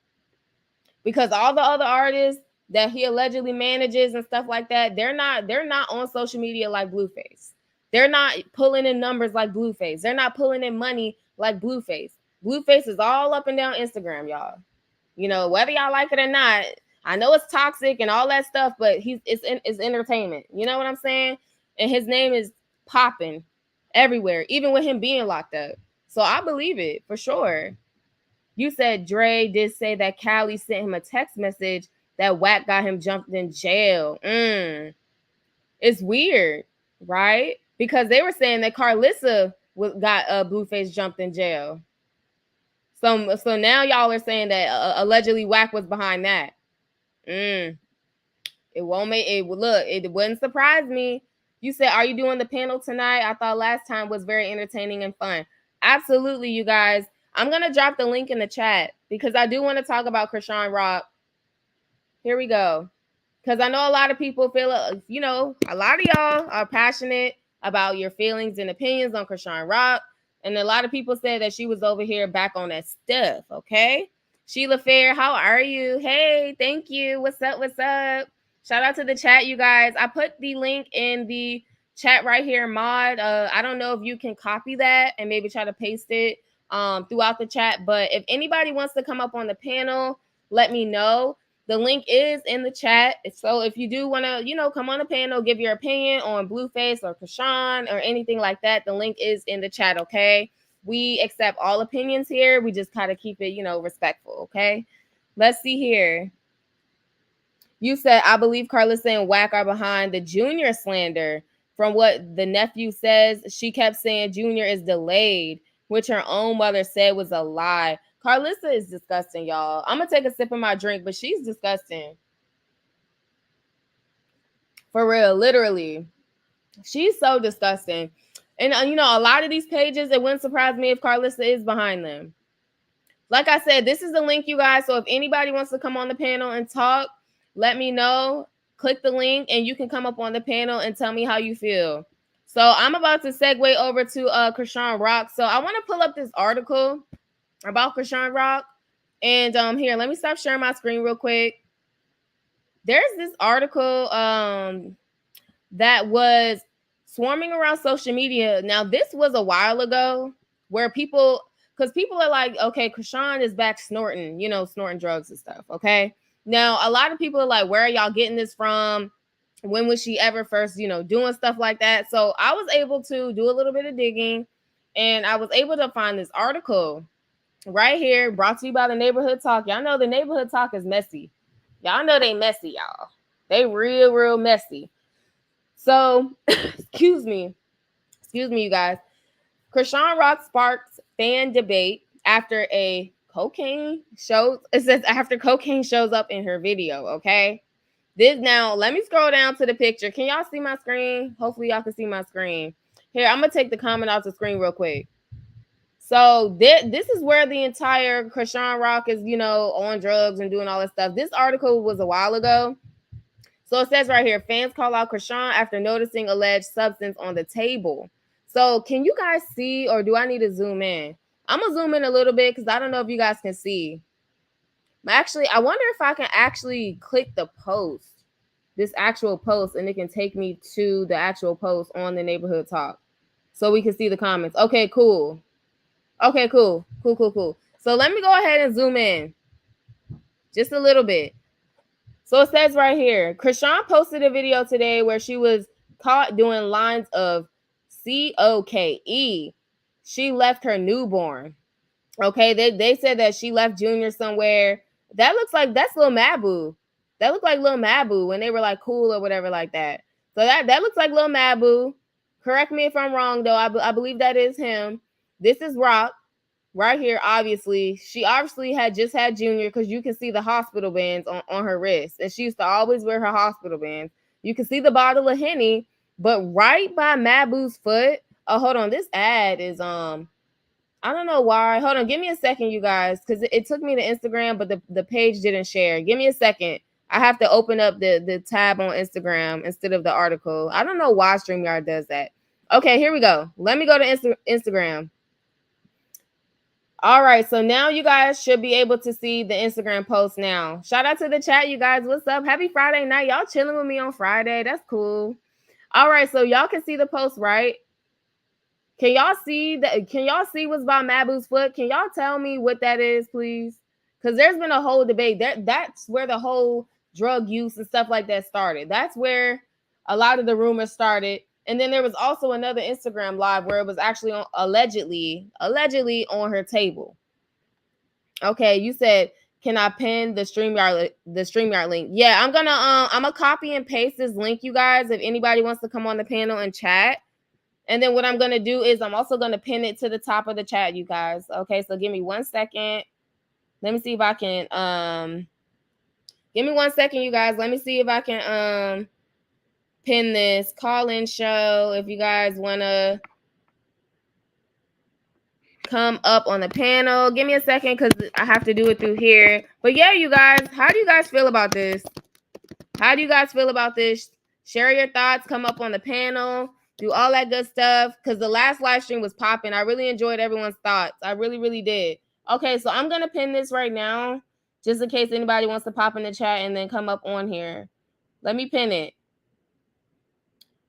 Because all the other artists that he allegedly manages and stuff like that, they're not on social media like Blueface. They're not pulling in numbers like Blueface. They're not pulling in money like Blueface. Blueface is all up and down Instagram, y'all. Whether y'all like it or not, I know it's toxic and all that stuff, but it's entertainment. You know what I'm saying? And his name is popping everywhere, even with him being locked up. So I believe it for sure. You said Dre did say that Callie sent him a text message that Wack got him jumped in jail. It's weird, right? Because they were saying that Carlissa got Blueface jumped in jail. So now y'all are saying that allegedly Wack was behind that. It wouldn't surprise me. You said, are you doing the panel tonight? I thought last time was very entertaining and fun. Absolutely, you guys. I'm going to drop the link in the chat because I do want to talk about Chrisean Rock. Here we go. Because I know a lot of people feel, a lot of y'all are passionate about your feelings and opinions on Chrisean Rock. And a lot of people said that she was over here back on that stuff, okay? Sheila Fair, how are you? Hey, thank you. What's up? Shout out to the chat, you guys. I put the link in the chat right here, Mod. I don't know if you can copy that and maybe try to paste it throughout the chat. But if anybody wants to come up on the panel, let me know. The link is in the chat. So if you do want to, come on the panel, give your opinion on Blueface or Chrisean or anything like that, the link is in the chat, okay? We accept all opinions here. We just kind of keep it, respectful, okay? Let's see here. You said, I believe Carlissa and Wack are behind the Junior slander. From what the nephew says, she kept saying Junior is delayed, which her own mother said was a lie. Carlissa is disgusting, y'all. I'm going to take a sip of my drink, but she's disgusting. For real, literally. She's so disgusting. And, a lot of these pages, it wouldn't surprise me if Carlissa is behind them. Like I said, this is the link, you guys. So if anybody wants to come on the panel and talk, let me know. Click the link and you can come up on the panel and tell me how you feel. So I'm about to segue over to Chrisean Rock. So I want to pull up this article about Chrisean Rock. And here, let me stop sharing my screen real quick. There's this article that was swarming around social media. Now, this was a while ago where people are like, okay, Chrisean is back snorting, snorting drugs and stuff, okay? Now, a lot of people are like, where are y'all getting this from? When was she ever first, doing stuff like that? So I was able to do a little bit of digging, and I was able to find this article right here, brought to you by the Neighborhood Talk. Y'all know the Neighborhood Talk is messy. Y'all know they messy, y'all. They real messy. So, excuse me, you guys. Chrisean Rock sparks fan debate after cocaine shows up in her video, okay? Now, let me scroll down to the picture. Can y'all see my screen? Hopefully y'all can see my screen. Here, I'm going to take the comment off the screen real quick. So this is where the entire Chrisean Rock is, on drugs and doing all this stuff. This article was a while ago. So it says right here, fans call out Chrisean after noticing alleged substance on the table. So can you guys see, or do I need to zoom in? I'm going to zoom in a little bit because I don't know if you guys can see. Actually, I wonder if I can actually click the post, this actual post, and it can take me to the actual post on the Neighborhood Talk so we can see the comments. Okay, cool. Okay, cool. So let me go ahead and zoom in just a little bit. So it says right here, Chrisean posted a video today where she was caught doing lines of COKE. She left her newborn. Okay, they said that she left Junior somewhere. That's Lil Mabu. That looked like Lil Mabu when they were like cool or whatever like that. So that looks like Lil Mabu. Correct me if I'm wrong, though. I believe that is him. This is Rock. Right here, obviously. She obviously had just had Junior because you can see the hospital bands on her wrist. And she used to always wear her hospital bands. You can see the bottle of Henny, but right by Mabu's foot. Oh, hold on. This ad is I don't know why. Hold on. Give me a second, you guys, because it took me to Instagram, but the page didn't share. Give me a second. I have to open up the tab on Instagram instead of the article. I don't know why StreamYard does that. Okay, here we go. Let me go to Instagram. All right, so now you guys should be able to see the Instagram post now. Shout out to the chat, you guys. What's up? Happy Friday night. Y'all chilling with me on Friday. That's cool. All right, so y'all can see the post, right? Can y'all see that? Can y'all see what's by Mabu's foot? Can y'all tell me what that is, please? Because there's been a whole debate. That's where the whole drug use and stuff like that started. That's where a lot of the rumors started. And then there was also another Instagram live where it was actually allegedly on her table. Okay, you said, can I pin the StreamYard link? Yeah, I'm gonna copy and paste this link, you guys, if anybody wants to come on the panel and chat. And then what I'm gonna do is I'm also gonna pin it to the top of the chat, you guys. Okay, so give me 1 second. Let me see if I can give me 1 second, you guys. Let me see if I can pin this call-in show if you guys want to come up on the panel. Give me a second because I have to do it through here. But yeah, you guys, how do you guys feel about this? How do you guys feel about this? Share your thoughts, come up on the panel, do all that good stuff, because the last live stream was popping. I really enjoyed everyone's thoughts. I really did. Okay, so I'm going to pin this right now just in case anybody wants to pop in the chat and then come up on here. Let me pin it.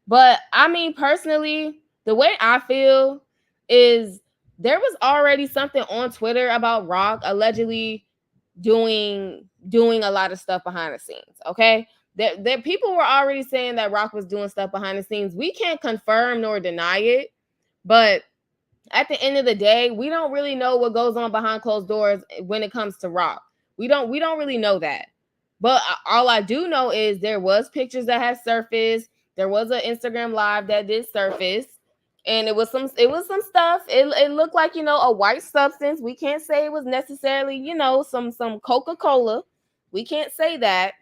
But I mean, personally, the way I feel is there was already something on Twitter about Rock allegedly doing doing a lot of stuff behind the scenes. Okay. That people were already saying that Rock was doing stuff behind the scenes. We can't confirm nor deny it, but at the end of the day, we don't really know what goes on behind closed doors when it comes to Rock. We don't really know that. But all I do know is there was pictures that had surfaced. There was an Instagram live that did surface, and it was some stuff. It looked like, a white substance. We can't say it was necessarily, some Coca-Cola. We can't say that.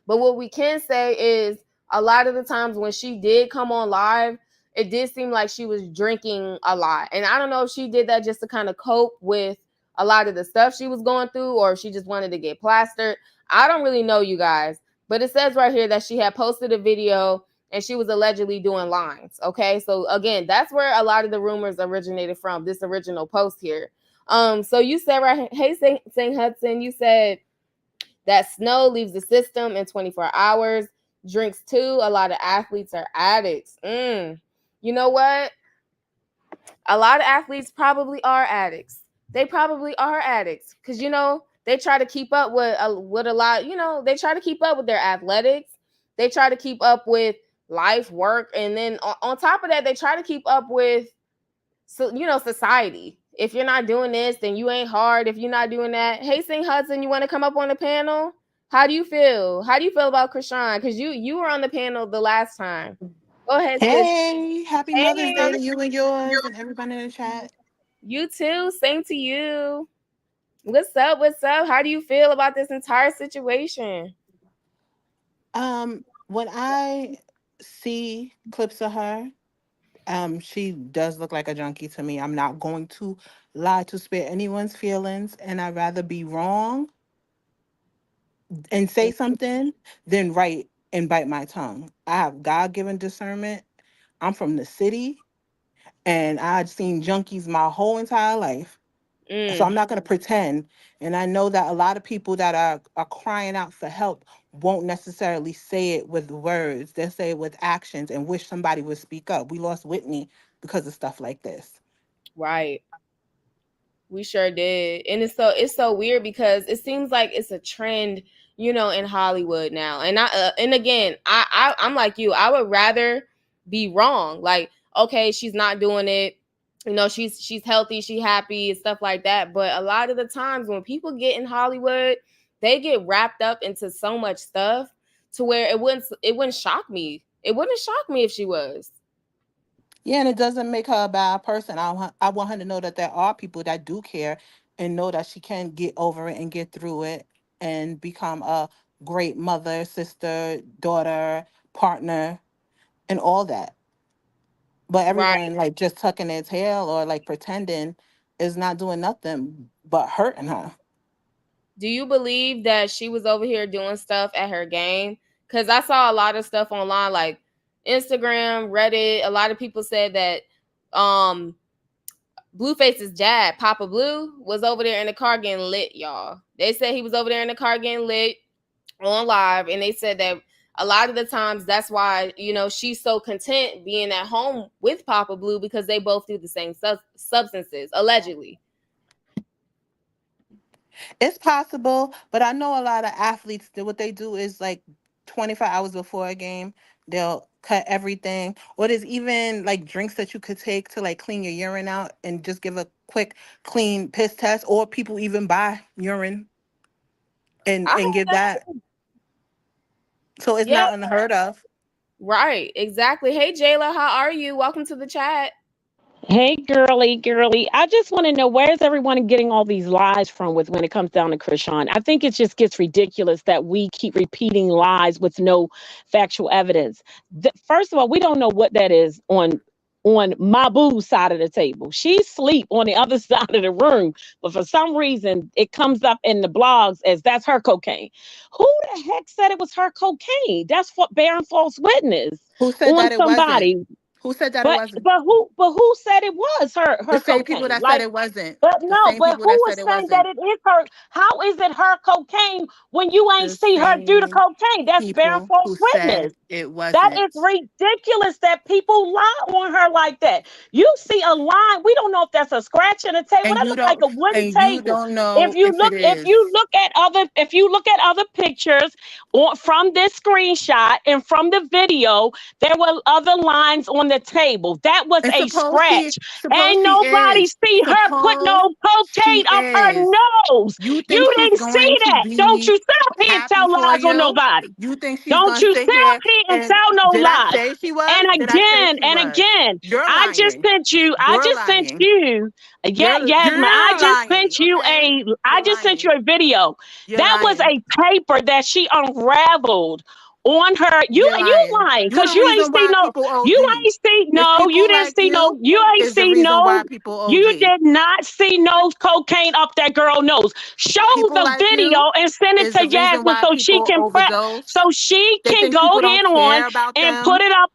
But what we can say is a lot of the times when she did come on live, it did seem like she was drinking a lot. And I don't know if she did that just to kind of cope with a lot of the stuff she was going through, or if she just wanted to get plastered. I don't really know, you guys. But it says right here that she had posted a video and she was allegedly doing lines. Okay. So again, that's where a lot of the rumors originated from, this original post here. So you said right, hey, St. Hudson, you said that Snow leaves the system in 24 hours, drinks too. A lot of athletes are addicts. You know what? A lot of athletes probably are addicts. They probably are addicts because, they try to keep up with a lot, they try to keep up with their athletics. They try to keep up with life, work. And then on top of that, they try to keep up with, society. If you're not doing this, then you ain't hard. If you're not doing that, hey, St. Hudson, you want to come up on the panel? How do you feel? How do you feel about Chrisean? Because you were on the panel the last time. Go ahead, sis. Hey, happy Mother's Day to Hey, you and yours and everybody in the chat. you too. Same to you. What's up? What's up? How do you feel about this entire situation? When I see clips of her, she does look like a junkie to me. I'm not going to lie to spare anyone's feelings, and I'd rather be wrong and say something than right and bite my tongue. I have God-given discernment. I'm from the city, and I've seen junkies my whole entire life. So I'm not going to pretend. And I know that a lot of people that are crying out for help won't necessarily say it with words. They'll say it with actions and wish somebody would speak up. We lost Whitney because of stuff like this. Right. We sure did. And it's so weird because it seems like it's a trend, in Hollywood now. And again, I'm like you. I would rather be wrong. Like, okay, she's not doing it. She's healthy, she happy, and stuff like that. But a lot of the times when people get in Hollywood, they get wrapped up into so much stuff to where it wouldn't shock me. It wouldn't shock me if she was. Yeah, and it doesn't make her a bad person. I want her to know that there are people that do care and know that she can get over it and get through it and become a great mother, sister, daughter, partner, and all that. But Right. everyone like just tucking their tail or like pretending is not doing nothing but hurting her. Do you believe that she was over here doing stuff at her game? Because I saw a lot of stuff online, like Instagram, Reddit. A lot of people said that Blueface's dad, Papa Blue, was over there in the car getting lit, y'all. They said he was over there in the car getting lit on live, and they said that a lot of the times that's why, she's so content being at home with Papa Blue because they both do the same substances, allegedly. It's possible, but I know a lot of athletes that what they do is like 24 hours before a game, they'll cut everything. Or there's even like drinks that you could take to like clean your urine out and just give a quick clean piss test. Or people even buy urine I and give that. So it's Yeah, not unheard of. right, exactly. Hey, Jayla, how are you? Welcome to the chat. Hey, girly. I just want to know where's everyone getting all these lies from with when it comes down to Krishan. I think it just gets ridiculous that we keep repeating lies with no factual evidence. First of all, we don't know what that is on Mabu's side of the table. She's asleep on the other side of the room, but for some reason it comes up in the blogs as that's her cocaine. Who the heck said it was her cocaine? That's for bearing false witness Who said on that it wasn't? somebody. Who said that it But wasn't? who said it was The her same people cocaine? that said Like, it wasn't. but The no, same but people that who said is it saying that wasn't. it is her? How is it her cocaine when you ain't The see her do the same cocaine? That's bearing people false who said witness. It That wasn't. is ridiculous that people lie on her like that. You see a line, we don't know if that's a scratch in a table. And That you looks like don't a wooden and you table. don't know if it is. If you look at other pictures from this screenshot and from the video, there were other lines on the table. That was And a scratch. suppose Ain't she nobody is. see her put Suppose no she cocaine up her is. nose. You think You she's didn't see going to that. Don't be you sit up here and happy tell for lies on you? nobody. You think she's Don't gonna you sit sit here up here and and tell no did I lies. say she was? And Did I say again, she and was? again, You're I just lying. sent you, You're lying. yeah, Yasmin, I You're just lying, sent you okay? I You're just sent you lying. a video. You're That was lying. a paper that she unraveled on her. You're You lying. lying, You because the reason why people OD. It's you people didn't like see no, you you ain't is the see reason no, why people you OD. did not see no cocaine up that girl nose. Show People the like you video and send it is to the reason Yasmin why people overdose. so she They can think go people don't head on care about and put them. it up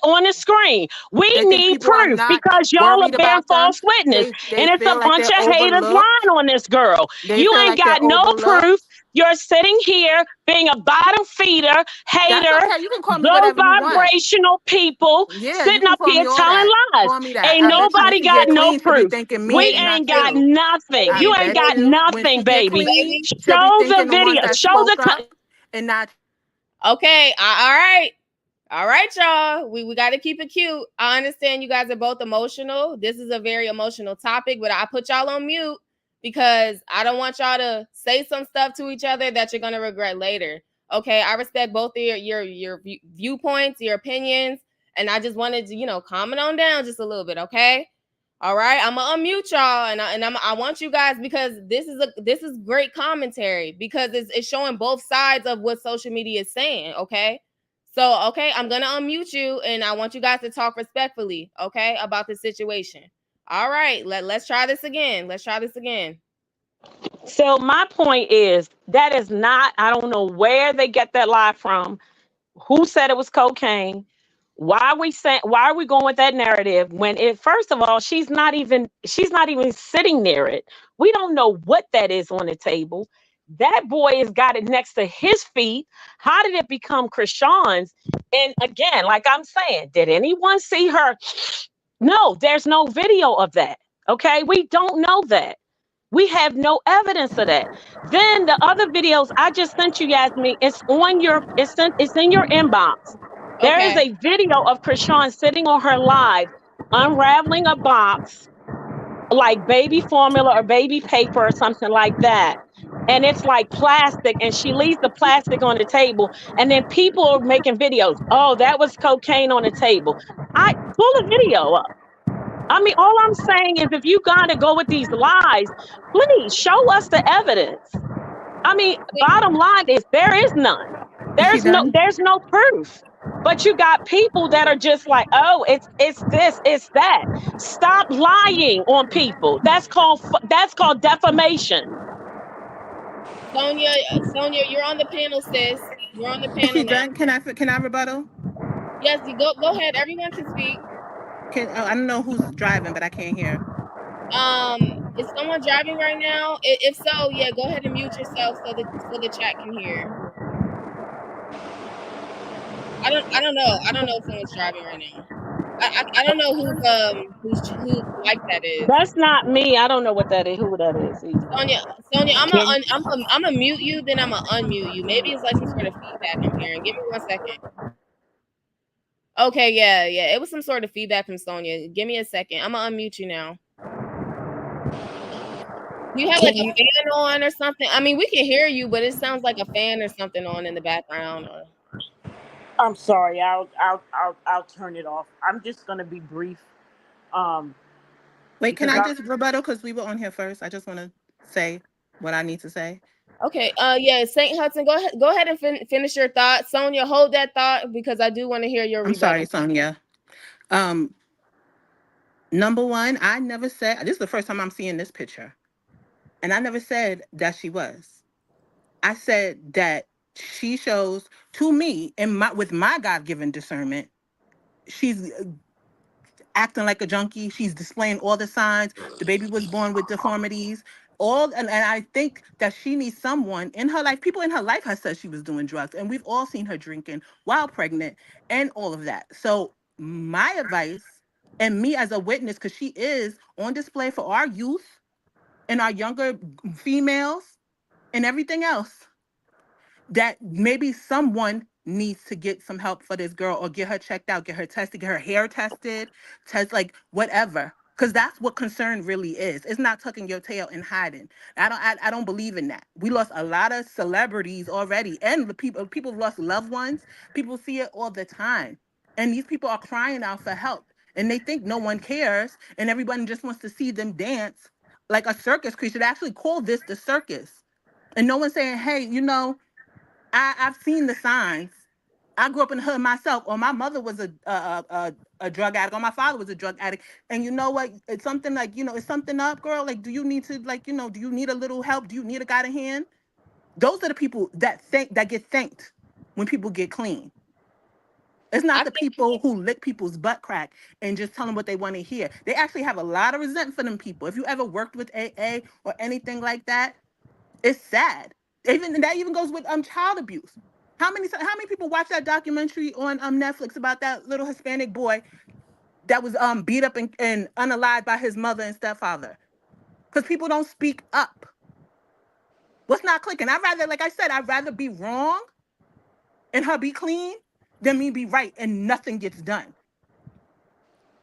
on the screen. We They think need people are proof not because y'all are worried bearing about them. false witness. They And it's a feel like bunch they're of haters overlooked. lying on this girl. They You feel ain't like they're got no overlooked. proof. You're sitting here being a bottom feeder, That's hater, okay. You can call me low whatever you want. vibrational people Yeah, you sitting can up call here me all telling that. lies. Call me that. Ain't I bet you when nobody she got get no clean, she'll be proof. thanking me We and not ain't got you. nothing. I You Baby, ain't bet got you when nothing, she get baby. clean, baby. she'll be Show the thinking the ones video. that Show the spoke up and not. Okay, all right. All right, y'all. We got to keep it cute. I understand you guys are both emotional. This is a very emotional topic, but I put y'all on mute because I don't want y'all to say some stuff to each other that you're gonna regret later. Okay, I respect both of your viewpoints, your opinions, and I just wanted to calm it on down just a little bit. Okay. All right, I'm gonna unmute y'all, and I want you guys, because this is great commentary, because it's showing both sides of what social media is saying. Okay, so okay, I'm gonna unmute you, and I want you guys to talk respectfully, okay, about the situation. All right, let's try this again. Let's try this again. So my point is that is not, I don't know where they get that lie from. Who said it was cocaine? Why are we going with that narrative when it, first of all, she's not even sitting near it. We don't know what that is on the table. That boy has got it next to his feet. How did it become Chrisean's? And again, like I'm saying, did anyone see her? No, there's no video of that. Okay, we don't know that. We have no evidence of that. Then the other videos I just sent you, Yasmin, it's in your inbox. There is Okay. a video of Chrisean sitting on her live, unraveling a box like baby formula or baby paper or something like that. And it's like plastic, and she leaves the plastic on the table. And then people are making videos. Oh, that was cocaine on the table. I pull a video up. I mean, all I'm saying is if you gotta go with these lies, please show us the evidence. I mean, bottom line is there is none. Is she done? There's no proof. But you got people that are just like, oh, it's this, it's that. Stop lying on people. That's called defamation. Sonia, Sonia, you're on the panel, sis. You're on the Is panel she now. done? Can I rebuttal? Yes, you go ahead. Everyone can speak. I don't know who's driving, but I can't hear. Um, is someone driving right now? If so, yeah, go ahead and mute yourself so the chat can hear. I don't know. I don't know if someone's driving right now. I don't know whose like that is. That's not me. I don't know what that is, who that is either. Sonia, Can I'm gonna mute you, then I'm gonna unmute you. Maybe it's like some sort of feedback I'm hearing. Give me 1 second. Okay, yeah. It was some sort of feedback from Sonia. Give me a second. I'm gonna unmute you now. Do you have like can a you fan on or something? I mean, we can hear you, but it sounds like a fan or something on in the background. Or I'm sorry, I'll turn it off. I'm just gonna be brief. Um Wait, can because I I just rebuttal? Because we were on here first. I just want to say what I need to say. okay, yeah, Saint Hudson, go ahead and finish your thought. Sonia, hold that thought because I do want to hear your I'm sorry, rebuttal. Sonia. Um, Number one, I never said, this is the first time I'm seeing this picture. And I never said that she was. I said that she shows to me with my God-given discernment, she's acting like a junkie. She's displaying all the signs. The baby was born with deformities. and I think that she needs someone in her life. People in her life has said she was doing drugs, and we've all seen her drinking while pregnant and all of that. So my advice, and me as a witness, because she is on display for our youth and our younger females and everything else, that maybe someone needs to get some help for this girl, or get her checked out, get her tested, get her hair tested, test, like, whatever. Because that's what concern really is. It's not tucking your tail and hiding. I don't believe in that. We lost a lot of celebrities already, and the people lost loved ones. People see it all the time, and these people are crying out for help, and they think no one cares, and everyone just wants to see them dance like a circus creature. They actually call this the circus, and no one's saying, hey, I've seen the signs. I grew up in the hood myself, or my mother was a drug addict, or my father was a drug addict. And you know what? It's something like, it's something up, girl. Like, do you need to, like, do you need a little help? Do you need a guiding hand? Those are the people that get thanked when people get clean. It's not the people who lick people's butt crack and just tell them what they want to hear. They actually have a lot of resentment for them people. If you ever worked with AA or anything like that, it's sad. That even goes with child abuse. How many people watch that documentary on Netflix about that little Hispanic boy that was beat up and unalived by his mother and stepfather? Because people don't speak up. What's not clicking? Like I said, I'd rather be wrong and her be clean than me be right and nothing gets done.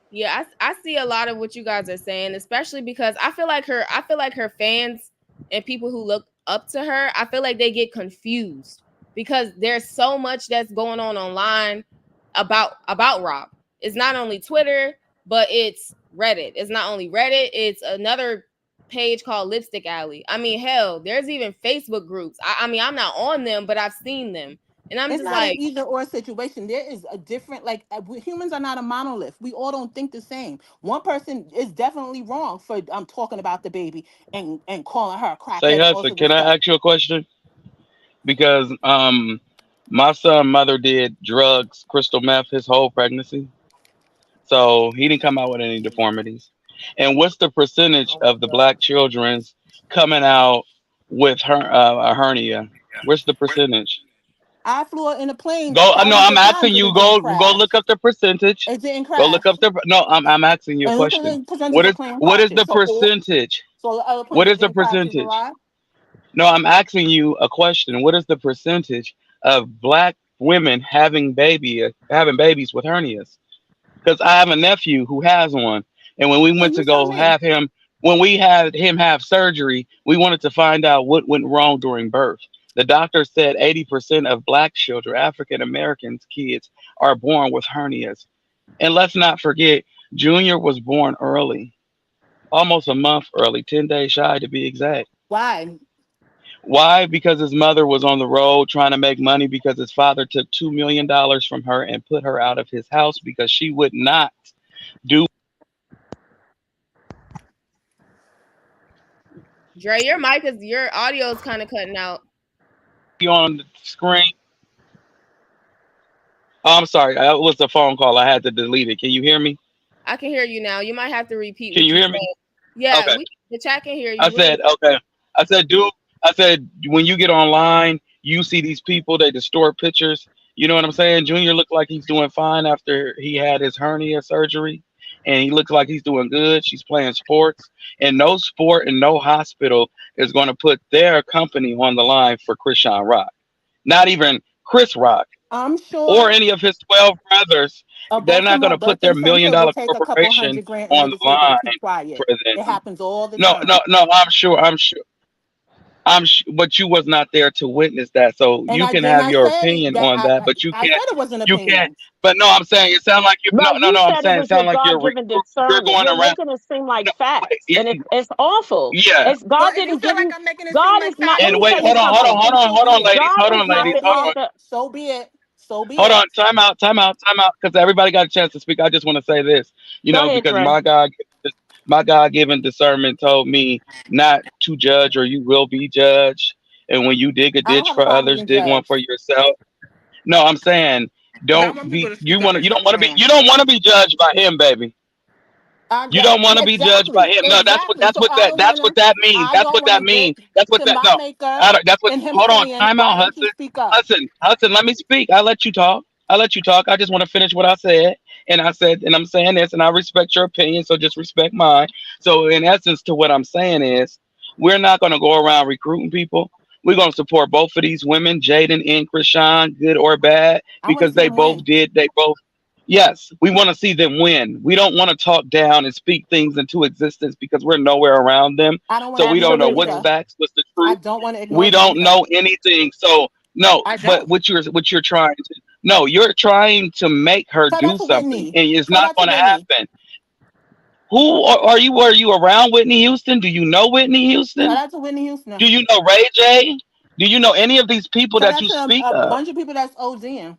Yeah, I see a lot of what you guys are saying, especially because I feel like her fans and people who look up to her, I feel like they get confused because there's so much that's going on online about Rob. It's not only Twitter, but it's Reddit. It's not only Reddit, it's another page called Lipstick Alley. I mean, hell, there's even Facebook groups. I mean, I'm not on them, but I've seen them. And I'm It's just not like, an either or situation. There is a different, humans are not a monolith. We all don't think the same. One person is definitely wrong for talking about the baby and calling her a Say, crackhead and all Hudson, sorts of can I stuff. ask you a question? Because my son mother did drugs, crystal meth, his whole pregnancy, so he didn't come out with any deformities. And what's the percentage of the black children's coming out with a hernia? What's the percentage? I flew in a plane Go. No, thousands I'm of times asking and you. it didn't Go crash. look up the percentage. It didn't Go crash. look up the. No, I'm asking you a And look at question. the percentage of plane What is crashes. the percentage? So the other What planes is the didn't crash is a percentage? lie. No, I'm asking you a question. What is the percentage of black women having babies with hernias? Because I have a nephew who has one, and when we Yeah, went you to tell go me. have him, when we had him have surgery, we wanted to find out what went wrong during birth. The doctor said 80% of black children, African Americans kids, are born with hernias. And let's not forget, Junior was born early, almost a month early, 10 days shy to be exact. Why? Why? Because his mother was on the road trying to make money because his father took $2 million from her and put her out of his house because she would not do Dre, your audio is kind of cutting out. on the screen. Oh, I'm sorry. That was a phone call. I had to delete it. Can you hear me? I can hear you now. You might have to repeat Can what you you hear said. me? Yeah, Okay. the chat can hear I you. said, okay. I said, dude, I said, when you get online, you see these people, they distort pictures. You know what I'm saying? Junior looked like he's doing fine after he had his hernia surgery, and he looks like he's doing good. She's playing sports, and no sport and no hospital is going to put their company on the line for Chrisean Rock. Not even Chris Rock I'm or sure any of his 12 brothers. a They're not going Baltimore to put birthday their million center will dollar take a couple corporation $100,000 and they on just the say, "Don't line keep quiet." for It them. happens all the No, time. no, no. But you was not there to witness that, so And you I can then have I your said opinion that on that. But you I said can't, it was an you can't. opinion. But no, I'm saying it sound like you. No, No, no, you no. I'm said it saying it was your sound like God-given you're discernment. going You're around. making it seem like No, facts, yeah, and it's awful. yeah. It's So God if you didn't feel give like you. I'm making it seem God like is not. facts, Let And me wait, tell okay, you hold on, hold on, something. hold then on, so hold be on, it. ladies, God hold is on, So not ladies, the be hold it. on. author. So be it. So be Hold it. on, time out, because everybody got a chance to speak. I just want to say this, Go ahead, because Dre. my God given discernment told me not to judge, or you will be judged. And when you dig a I don't ditch have a for problem others, being dig one for judged. yourself. No, I'm saying But I don't want people be. to speak up and You shut don't me want to be. down. You don't want to be judged by him, baby. You don't want to be judged by him. No, Exactly. So I That's don't what want that to get means. That's what to that my no. maker I don't, that's what and him hold on. saying, Time why out, didn't you Hudson. speak up? Hudson, let me speak. I let you talk. I let you talk. I just want to finish what I said. And I said, and I'm saying this, and I respect your opinion, so just respect mine. So in essence, to what I'm saying is we're not gonna go around recruiting people. We're gonna support both of these women, Jaden and Krishan, good or bad, I want to because see them win. they both yes, we want to see them win. We don't want to talk down and speak things into existence because we're nowhere around them. I don't want So to we don't ignore know them what's Absolutely. either. facts, what's the I truth. don't want to ignore We them don't either. know anything. So no, I but don't. what you're trying to no, you're trying to make her Tell that do to something, Whitney. and it's Tell not that to going to Whitney. happen. Who are you? Are you around Whitney Houston? Do you know Whitney Tell Houston? that to Whitney Houston. Do you know Ray J? Do you know any of these people Tell that that you to speak a of? bunch of people that's ODing.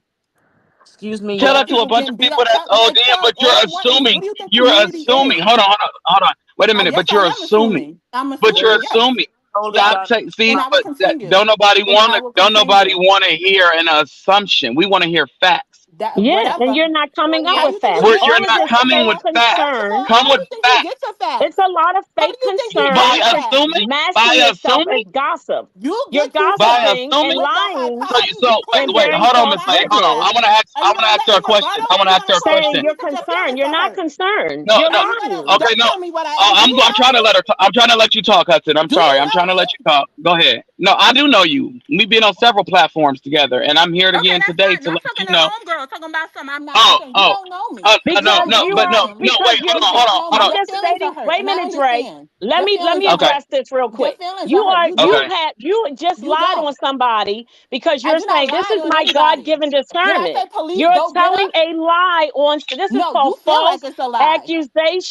Excuse me, Tell Or that yes. to a people bunch of getting beat people up. that's OD, but All you're I want is, assuming. what do you think You're community assuming. is? Hold on. Wait a minute. Yes, But I you're am assuming. assuming. I'm But you're assuming, yes. assuming. Totally Yes. Stop got saying. See, And I will but continue. don't nobody And want I to. will Don't nobody continue. want to hear an assumption. We want to hear facts. That Yeah, and whatever. you're not coming up How with do you think facts. you Where get All you're of not this coming fake with first facts. of all, concern. Come how do with you think you facts. get to It's facts? a lot of How do fake you think you get concern By to to facts? assuming. masking By yourself as assuming. gossip. You You're get to By facts gossiping and assuming. with the lying So hypothesis and wait, question. bearing hold on, false Miss Not Lady. with Hold on. witness, I want to facts. ask. Are I you want to gonna ask let her me a question. rebuttal I or want you to ask gonna her a saying question. continue you're to put your concerned. feelings You're to not her? concerned. No, You're no. Are you gonna lying. Okay, don't no. tell me what I do I'm you I'm know trying to me? let her. I'm trying to let you talk, Hudson. I'm Do you sorry. I'm know trying to let you me? talk. Go ahead. No, I do know you. We've been on several platforms together, and I'm here Okay, again that's today fine. to I'm let talking you to know. homegirl, talking about something I'm not. I'm Oh, saying you oh, don't know me. You no, don't Because no, know you me but are no, then. no. Wait, because hold you're on, You hold don't on, know me. hold I'm Your just feelings are stating, hurt, wait a and I minute, Dre. understand. Let Your me let feelings me are on. Okay, hurt. address this real Your quick. feelings are hurt. You okay, don't. You just You lied don't. on somebody because you're I did not saying this lie is on my anybody. God-given Did I discernment. say police You're go get her? telling a lie on this is No, called you feel like false it's a lie.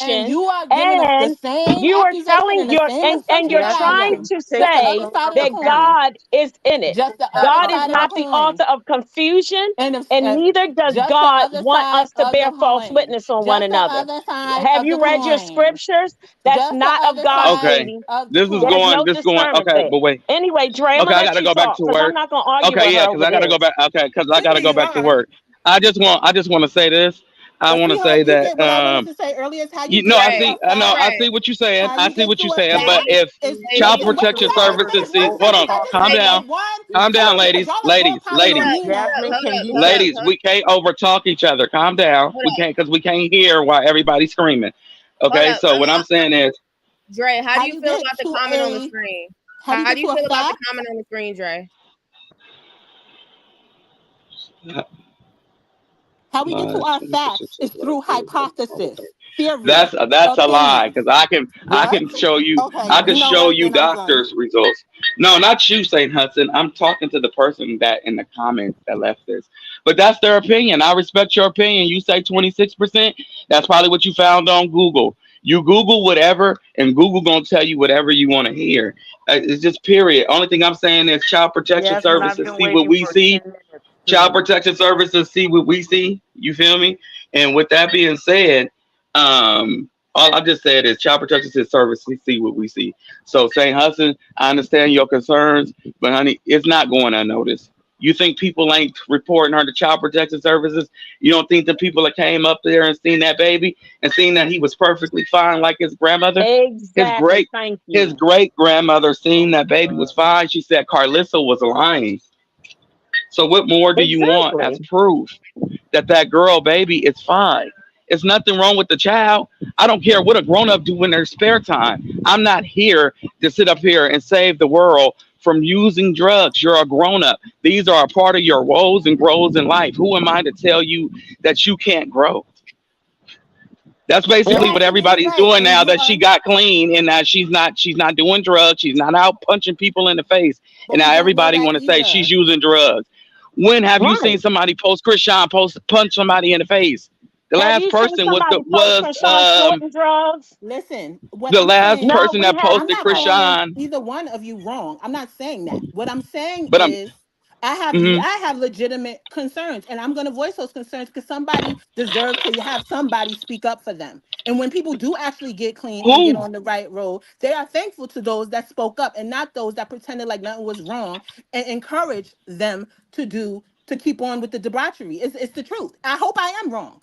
And accusation, you are giving us the and same you are accusation telling and the you're same and assumption you're that I trying am. to Just the say other side of the that coin. God is in it. Just the other God is side of the not the coin. author of confusion, And if, and neither does just the God other want side us to of bear the false coin. witness on one Just the another. other side Have of the you read your coin. scriptures? That's Just the not of other God side okay. speaking. of the This is There's coin. going. no This going. discernment Okay, there. but wait. Anyway, Dre, I'm Okay, gonna I let gotta you go back talk to because I'm work. not gonna argue Okay, with yeah, her because over I gotta go this. back. Okay, because I gotta Whitney, go you back to are. work. I just want to say this. I But want to sweetheart, say you that. get what I wanted to say earlier is how you You know, get I to Dre, see. a I know. fact. I Dre, see what you're saying. How I you see get what to you're a saying. But fact ladies, if is child ladies, listen, wait, protection can I just hold services finish up, see, one hold hold up, on, sentence? I hold just up. calm need down, like one calm down, sentence because ladies, y'all are all ladies, piling Hold on ladies, up, me hold now. up, hold up, hold up, ladies. We can't overtalk each other. Calm down. hold up, Because we can't hear while everybody's screaming. hold Okay, up. so what I'm saying is, Dre, how do How you you feel get about the to comment on the a screen? how do How you do get you to a feel about the fact? comment on the screen, Dre? How we get to our facts is through hypothesis, theory, that's a lie opinions. because I What? can show you Okay, you know show what? you Then I'm done. doctors results. No, not you, Saint Hudson. I'm talking to the person that in the comments that left this. But that's their opinion. I respect your opinion. You say 26%. That's probably what you found on Google. You Google whatever, and Google gonna tell you whatever you want to hear. It's just period. Only thing I'm saying is Child Protection Jasmine, I've Services been see what waiting we for see. 10 minutes Child too. Protection Services see what we see. You feel me? And with that being said, all I just said is Child Protection Services see what we see. So, St. Hudson, I understand your concerns, but honey, it's not going unnoticed. You think people ain't reporting her to Child Protection Services? You don't think the people that came up there and seen that baby and seen that he was perfectly fine like his grandmother? His Exactly. great Thank his you. great grandmother seen that baby was fine. She said Carlissa was lying. So what more do you want as Exactly. proof that that girl baby is fine? It's nothing wrong with the child. I don't care what a grown up do in their spare time. I'm not here to sit up here and save the world from using drugs. You're a grown up. These are a part of your woes and grows in life. Who am I to tell you that you can't grow? That's You're basically what absolutely everybody's right, doing and now you that are. she got clean and that she's not doing drugs. She's not out punching people in the face. And But we now don't know everybody that want to say she's either. using drugs. When have you Right. seen somebody post Chrisean post punch somebody in the face? The Have last you seen person was somebody post Krishan snorting drugs? Listen, what the I'm last saying, No, person we that I'm haven't. posted not calling Chrisean. either one of you wrong. I'm not saying that. What I'm saying But I'm is I have mhm. I have legitimate concerns and I'm going to voice those concerns because somebody deserves to have somebody speak up for them. And when people do actually get clean and get Who? on the right road, they are thankful to those that spoke up and not those that pretended like nothing was wrong and encourage them to keep on with the debauchery. It's the truth. I hope I am wrong.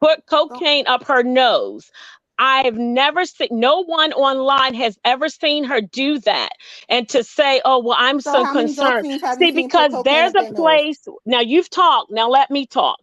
put cocaine up her nose. I've never seen, no one online has ever seen her do that. And to say, oh, well, I'm So so how many drug concerned. fiends have you See, seen put because cocaine there's up a their nose? place, now you've talked, now let me talk.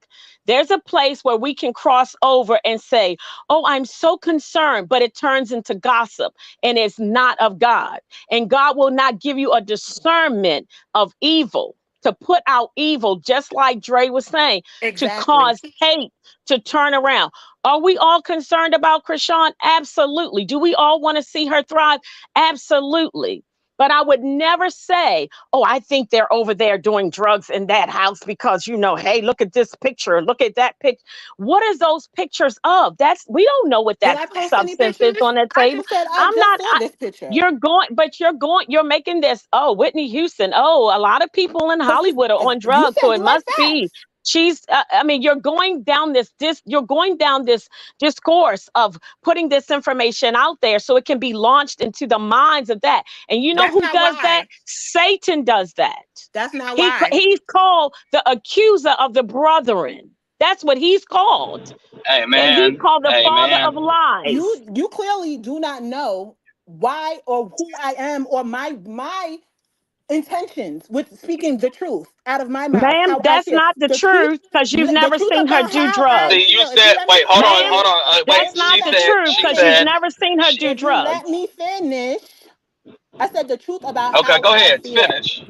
There's a place where we can cross over and say, oh, I'm so concerned, but it turns into gossip and it's not of God. And God will not give you a discernment of evil to put out evil, just like Dre was saying, to Exactly. cause hate to turn around. Are we all concerned about Chrisean? Absolutely. Do we all want to see her thrive? Absolutely. But I would never say, oh, I think they're over there doing drugs in that house because, hey, look at this picture. Look at that picture. What is those pictures of? We don't know what Did that I post any substance is pictures? on that I table. just said I I'm just not, saw this picture. you're making this, oh, Whitney Houston. Oh, a lot of people in Because Hollywood are on you drugs. said So it you like must be. facts. You're going down you're going down this discourse of putting this information out there so it can be launched into the minds of that. And you know That's who not does that? why. Satan does that. That's not why. He's called the accuser of the brethren. That's what he's called. Hey And he's man, called the hey father of man. lies. You clearly do not know why or who I am or my intentions with speaking the truth out of my mouth, Ma'am, how I that's feel. not the The truth, truth because you've the never truth seen her about do how I See, drugs. you feel. If you said, let me wait, hold on, Ma'am, hold finish, on. Wait, that's if you not she the let me said, truth she because you've finish, said, never seen her do she, if you let drugs. me finish, I said the truth about okay, how go I ahead, feel. finish.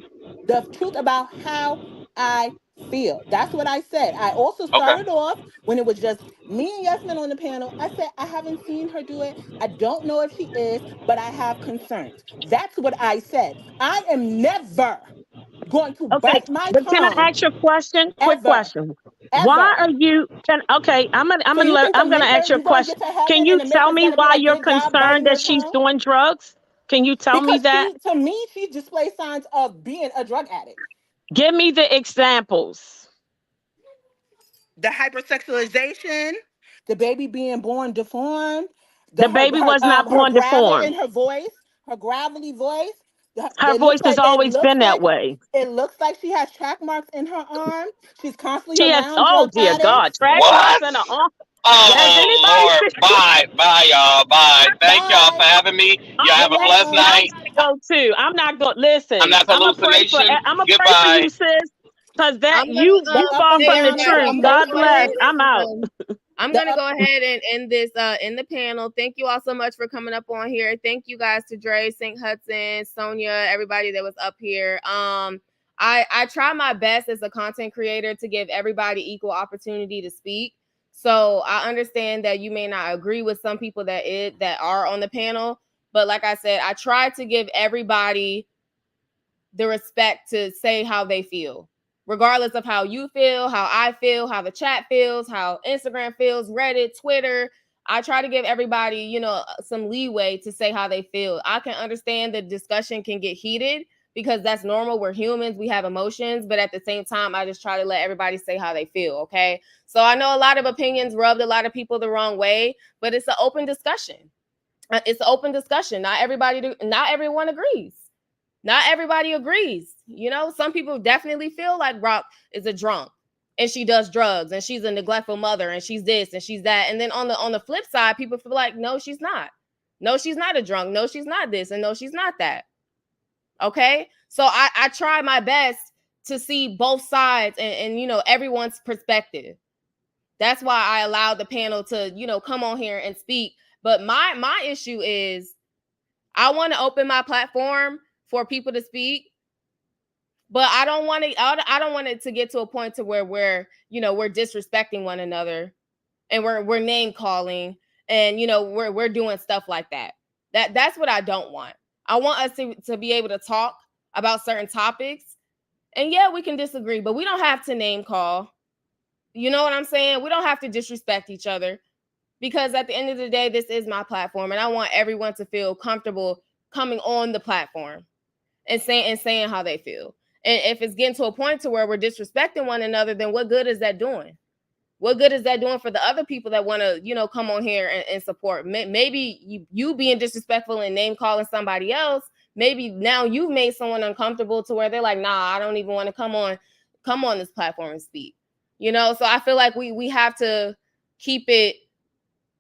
The truth about how I feel. That's what I said. I also Okay. started off when it was just me and Yasmin on the panel. I said, I haven't seen her do it. I don't know if she is, but I have concerns. That's what I said. I am never going to Okay, bite my but can I tongue ask you a question? Quick ever, question. Why ever. are you okay, So you think the I'm gonna maker, ask you a you're going to question. get to Can heaven and you the tell maker's me going to be why like, you're good job biting concerned that your she's tongue? doing drugs? Can you tell me Because that? to me, she displays signs of being a drug addict. Give me the examples. The hypersexualization, the baby being born deformed, the The baby was not her born gravel deformed. in her voice, her gravelly voice. Her voice has always been that way. It looks like she has track marks in her arm. She's constantly She has, around oh drug dear God, addicts. track marks What? in her arm. Has Oh anybody Lord, seen? bye, bye, y'all, bye. Thank y'all Bye. for having me. Y'all I'm have a You're blessed leaving. I welcome. night. gotta go too. I'm not going. I'm Listen, not hallucination. I'm gonna pray for Goodbye. you, sis, because that I'm gonna The you up far and hey from the down of everybody, truth. I'm gonna God go ahead bless. emotions. I'm out. I'm The gonna up go ahead and end this in the panel. Thank you all so much for coming up on here. Thank you guys to Dre, St. Hudson, Sonia, everybody that was up here. I try my best as a content creator to give everybody equal opportunity to speak. So I understand that you may not agree with some people that are on the panel, but like I said, I try to give everybody the respect to say how they feel, regardless of how you feel, how I feel, how the chat feels, how Instagram feels, Reddit, Twitter. I try to give everybody, some leeway to say how they feel. I can understand the discussion can get heated because that's normal. We're humans, we have emotions, but at the same time, I just try to let everybody say how they feel. Okay. So I know a lot of opinions rubbed a lot of people the wrong way, but it's an open discussion. It's an open discussion. Not everyone agrees. Not everybody agrees. Some people definitely feel like Rock is a drunk and she does drugs and she's a neglectful mother and she's this and she's that. And then on the flip side, people feel like, no, she's not. No, she's not a drunk. No, she's not this. And no, she's not that. Okay. So I try my best to see both sides and everyone's perspective. That's why I allowed the panel to, come on here and speak. But my issue is I want to open my platform for people to speak, but I don't want to. I don't want it to get to a point to where we're disrespecting one another and we're name calling and we're doing stuff like that. That's what I don't want. I want us to be able to talk about certain topics, and yeah, we can disagree, but we don't have to name call. You know what I'm saying? We don't have to disrespect each other because at the end of the day, this is my platform, and I want everyone to feel comfortable coming on the platform and saying how they feel. And if it's getting to a point to where we're disrespecting one another, then what good is that doing? What good is that doing for the other people that want to, come on here and support? Maybe you being disrespectful and name calling somebody else, maybe now you've made someone uncomfortable to where they're like, nah, I don't even want to come on this platform and speak. So I feel like we have to keep it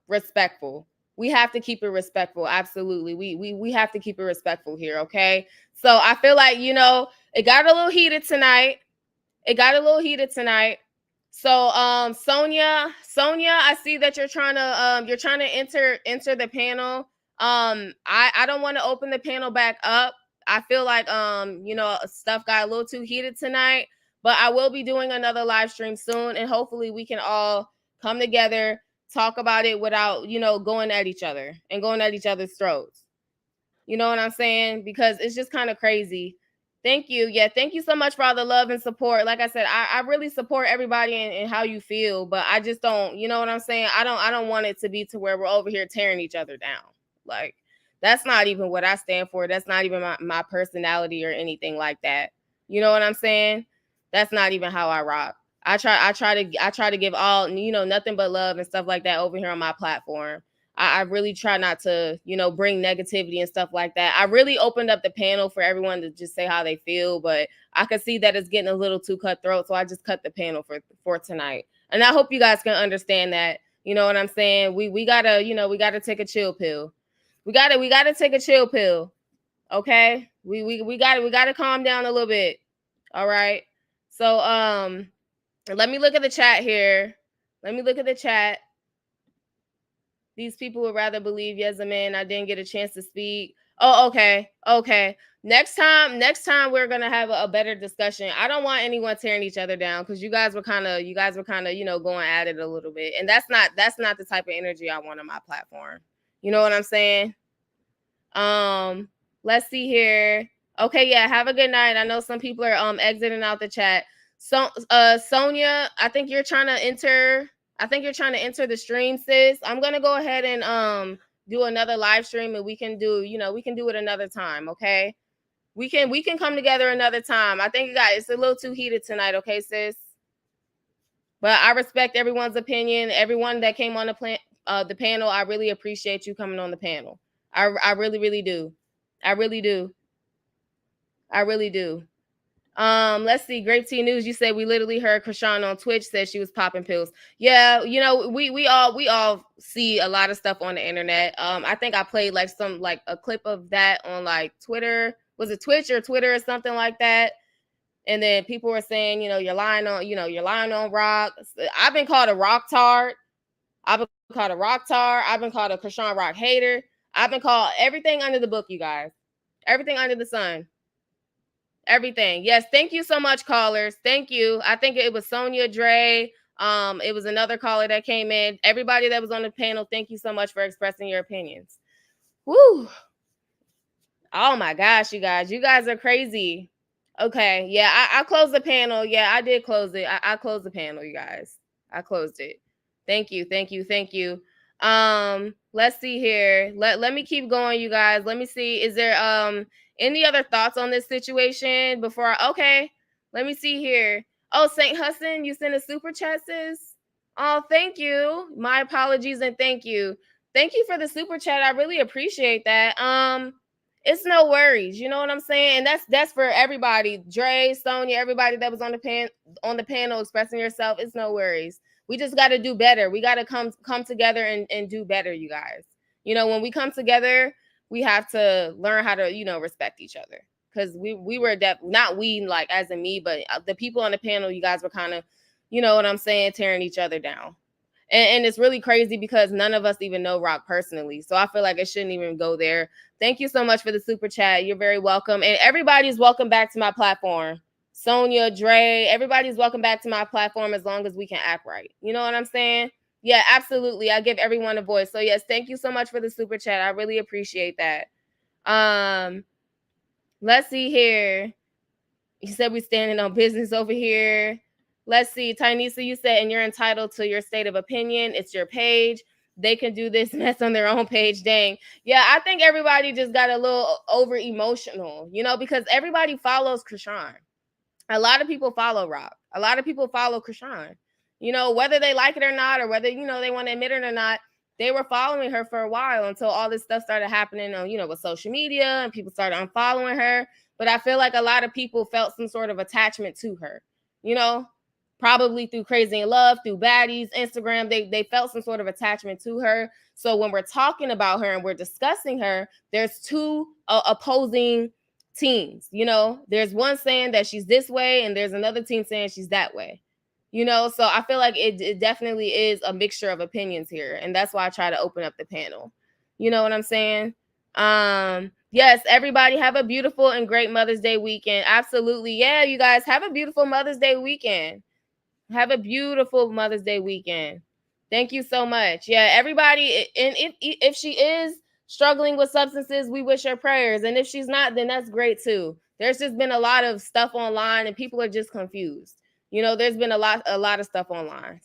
respectful. we have to keep it respectful. Absolutely. We have to keep it respectful here, okay? So I feel like, you know, it got a little heated tonight. So Sonia, I see that you're trying to enter the panel. I don't want to open the panel back up. I feel like you know, stuff got a little too heated tonight, but I will be doing another live stream soon, and hopefully we can all come together, talk about it without, you know, going at each other and going at each other's throats. You know what I'm saying? Because it's just kind of crazy. Thank you. Yeah, thank you so much for all the love and support. Like I said, I really support everybody and how you feel, but I just don't, you know what I'm saying? I don't want it to be to where we're over here tearing each other down. Like, that's not even what I stand for. That's not even my personality or anything like that. You know what I'm saying? That's not even how I rock. I try to give all, you know, nothing but love and stuff like that over here on my platform. I really try not to, you know, bring negativity and stuff like that. I really opened up the panel for everyone to just say how they feel, but I could see that it's getting a little too cutthroat, so I just cut the panel for tonight. And I hope you guys can understand that. You know what I'm saying? We gotta, you know, we gotta take a chill pill. We gotta take a chill pill. Okay? We gotta calm down a little bit. All right. So let me look at the chat here. These people would rather believe Yezamin. I didn't get a chance to speak. Oh, okay. Next time we're gonna have a better discussion. I don't want anyone tearing each other down because you guys were kind of, you know, going at it a little bit, and that's not the type of energy I want on my platform. You know what I'm saying? Let's see here. Okay, yeah. Have a good night. I know some people are exiting out the chat. So, Sonia, I think you're trying to enter the stream, sis. I'm gonna go ahead and do another live stream, and we can do it another time, okay? We can come together another time. I think, guys, it's a little too heated tonight, okay, sis? But I respect everyone's opinion. Everyone that came on the panel, I really appreciate you coming on the panel. I really, really do. I really do. Let's see. Grape Tea News. You said we literally heard Chrisean on Twitch said she was popping pills. Yeah, you know, we all see a lot of stuff on the internet. I think I played like a clip of that on like Twitter. Was it Twitch or Twitter or something like that? And then people were saying, you know, you're lying on Rock. I've been called a rock tard. I've been called a Chrisean Rock hater. I've been called everything under the book, you guys. Everything under the sun. Everything. Yes, thank you so much, callers. Thank you. I think it was Sonia Dre. It was another caller that came in. Everybody that was on the panel, thank you so much for expressing your opinions. Woo. Oh my gosh, you guys are crazy. Okay, yeah, I closed the panel. Yeah, I did close it. I closed the panel, you guys. I closed it. Thank you. Let's see here. Let me keep going, you guys. Let me see. Is there any other thoughts on this situation before okay. Let me see here. Oh, St. Hussein, you sent a super chat, sis. Oh, thank you. My apologies and thank you. Thank you for the super chat. I really appreciate that. It's no worries. You know what I'm saying? And that's for everybody. Dre, Sonia, everybody that was on the panel expressing yourself. It's no worries. We just got to do better. We got to come together and do better, you guys. You know, when we come together, we have to learn how to, you know, respect each other. Because we were not we like as in me, but the people on the panel, you guys were kind of, you know what I'm saying, tearing each other down. And it's really crazy because none of us even know Rock personally. So I feel like it shouldn't even go there. Thank you so much for the super chat. You're very welcome. And everybody's welcome back to my platform. Sonia, Dre, everybody's welcome back to my platform as long as we can act right. You know what I'm saying? Yeah, absolutely. I give everyone a voice. So yes, thank you so much for the super chat. I really appreciate that. Let's see here. You said we're standing on business over here. Let's see. Tynisa, you said, and you're entitled to your state of opinion. It's your page. They can do this mess on their own page. Dang. Yeah, I think everybody just got a little over emotional, you know, because everybody follows Chrisean. A lot of people follow Rock. A lot of people follow Chrisean. You know, whether they like it or not, or whether, you know, they want to admit it or not, they were following her for a while until all this stuff started happening on, you know, with social media and people started unfollowing her. But I feel like a lot of people felt some sort of attachment to her, you know? probably through Crazy in Love, through Baddies, Instagram. They felt some sort of attachment to her. So when we're talking about her and we're discussing her, there's two opposing teams. You know, there's one saying that she's this way, and there's another team saying she's that way. You know, so I feel like it definitely is a mixture of opinions here, and that's why I try to open up the panel. You know what I'm saying? Yes, everybody have a beautiful and great Mother's Day weekend. Absolutely. Yeah, you guys have a beautiful Mother's Day weekend. Have a beautiful Mother's Day weekend. Thank you so much. Yeah, everybody, and if she is struggling with substances, we wish her prayers. And if she's not, then that's great too. There's just been a lot of stuff online and people are just confused. You know, there's been a lot of stuff online.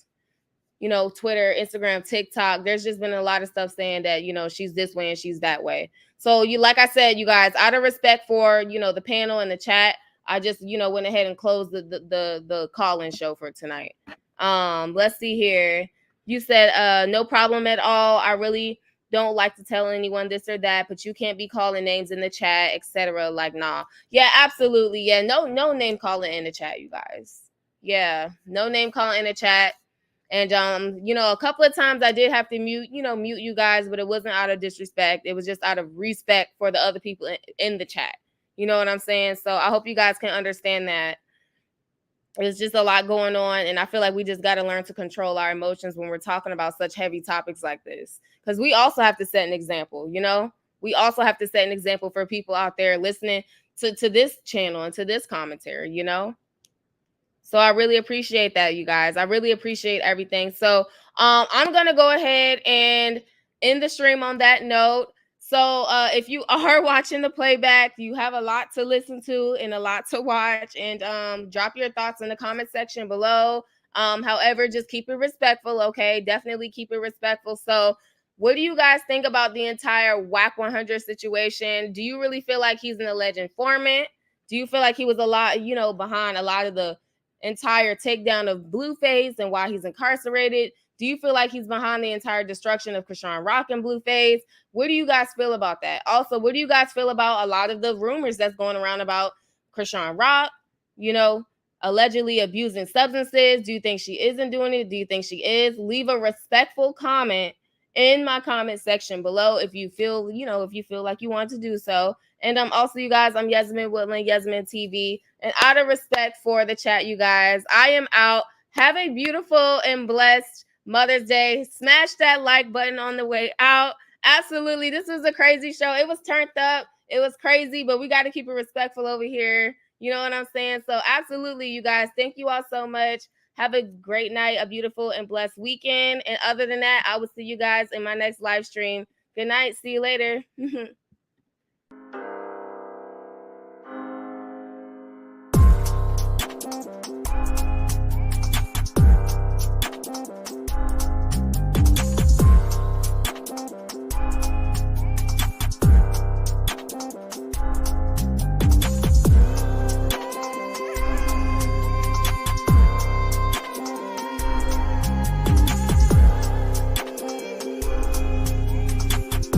You know, Twitter, Instagram, TikTok. There's just been a lot of stuff saying that, you know, she's this way and she's that way. So you, like I said, you guys, out of respect for, you know, the panel and the chat, I just, you know, went ahead and closed the call-in show for tonight. Let's see here. You said no problem at all. I really don't like to tell anyone this or that, but you can't be calling names in the chat, etc. Like, nah. Yeah, absolutely. Yeah, no name calling in the chat, you guys. Yeah, no name calling in the chat. And you know, a couple of times I did have to mute you guys, but it wasn't out of disrespect. It was just out of respect for the other people in the chat. You know what I'm saying? So I hope you guys can understand that. It's just a lot going on, and I feel like we just got to learn to control our emotions when we're talking about such heavy topics like this, because we also have to set an example. You know, we also have to set an example for people out there listening to this channel and to this commentary. You know. So I really appreciate that, you guys. I really appreciate everything. So I'm going to go ahead and end the stream on that note. So if you are watching the playback, you have a lot to listen to and a lot to watch. And drop your thoughts in the comment section below. However, just keep it respectful, okay? Definitely keep it respectful. So what do you guys think about the entire Wack 100 situation? Do you really feel like he's an alleged informant? Do you feel like he was a lot, you know, behind a lot of the entire takedown of Blueface and why he's incarcerated? Do you feel like he's behind the entire destruction of Chrisean Rock and Blueface? What do you guys feel about that? Also, what do you guys feel about a lot of the rumors that's going around about Chrisean Rock, you know, allegedly abusing substances? Do you think she isn't doing it? Do you think she is? Leave a respectful comment in my comment section below if you feel, you know, if you feel like you want to do so. And also, you guys, I'm Yasmin Woodland, Yasmin TV. And out of respect for the chat, you guys, I am out. Have a beautiful and blessed Mother's Day. Smash that like button on the way out. Absolutely. This was a crazy show. It was turned up. It was crazy, but we got to keep it respectful over here. You know what I'm saying? So absolutely, you guys. Thank you all so much. Have a great night, a beautiful and blessed weekend. And other than that, I will see you guys in my next live stream. Good night. See you later.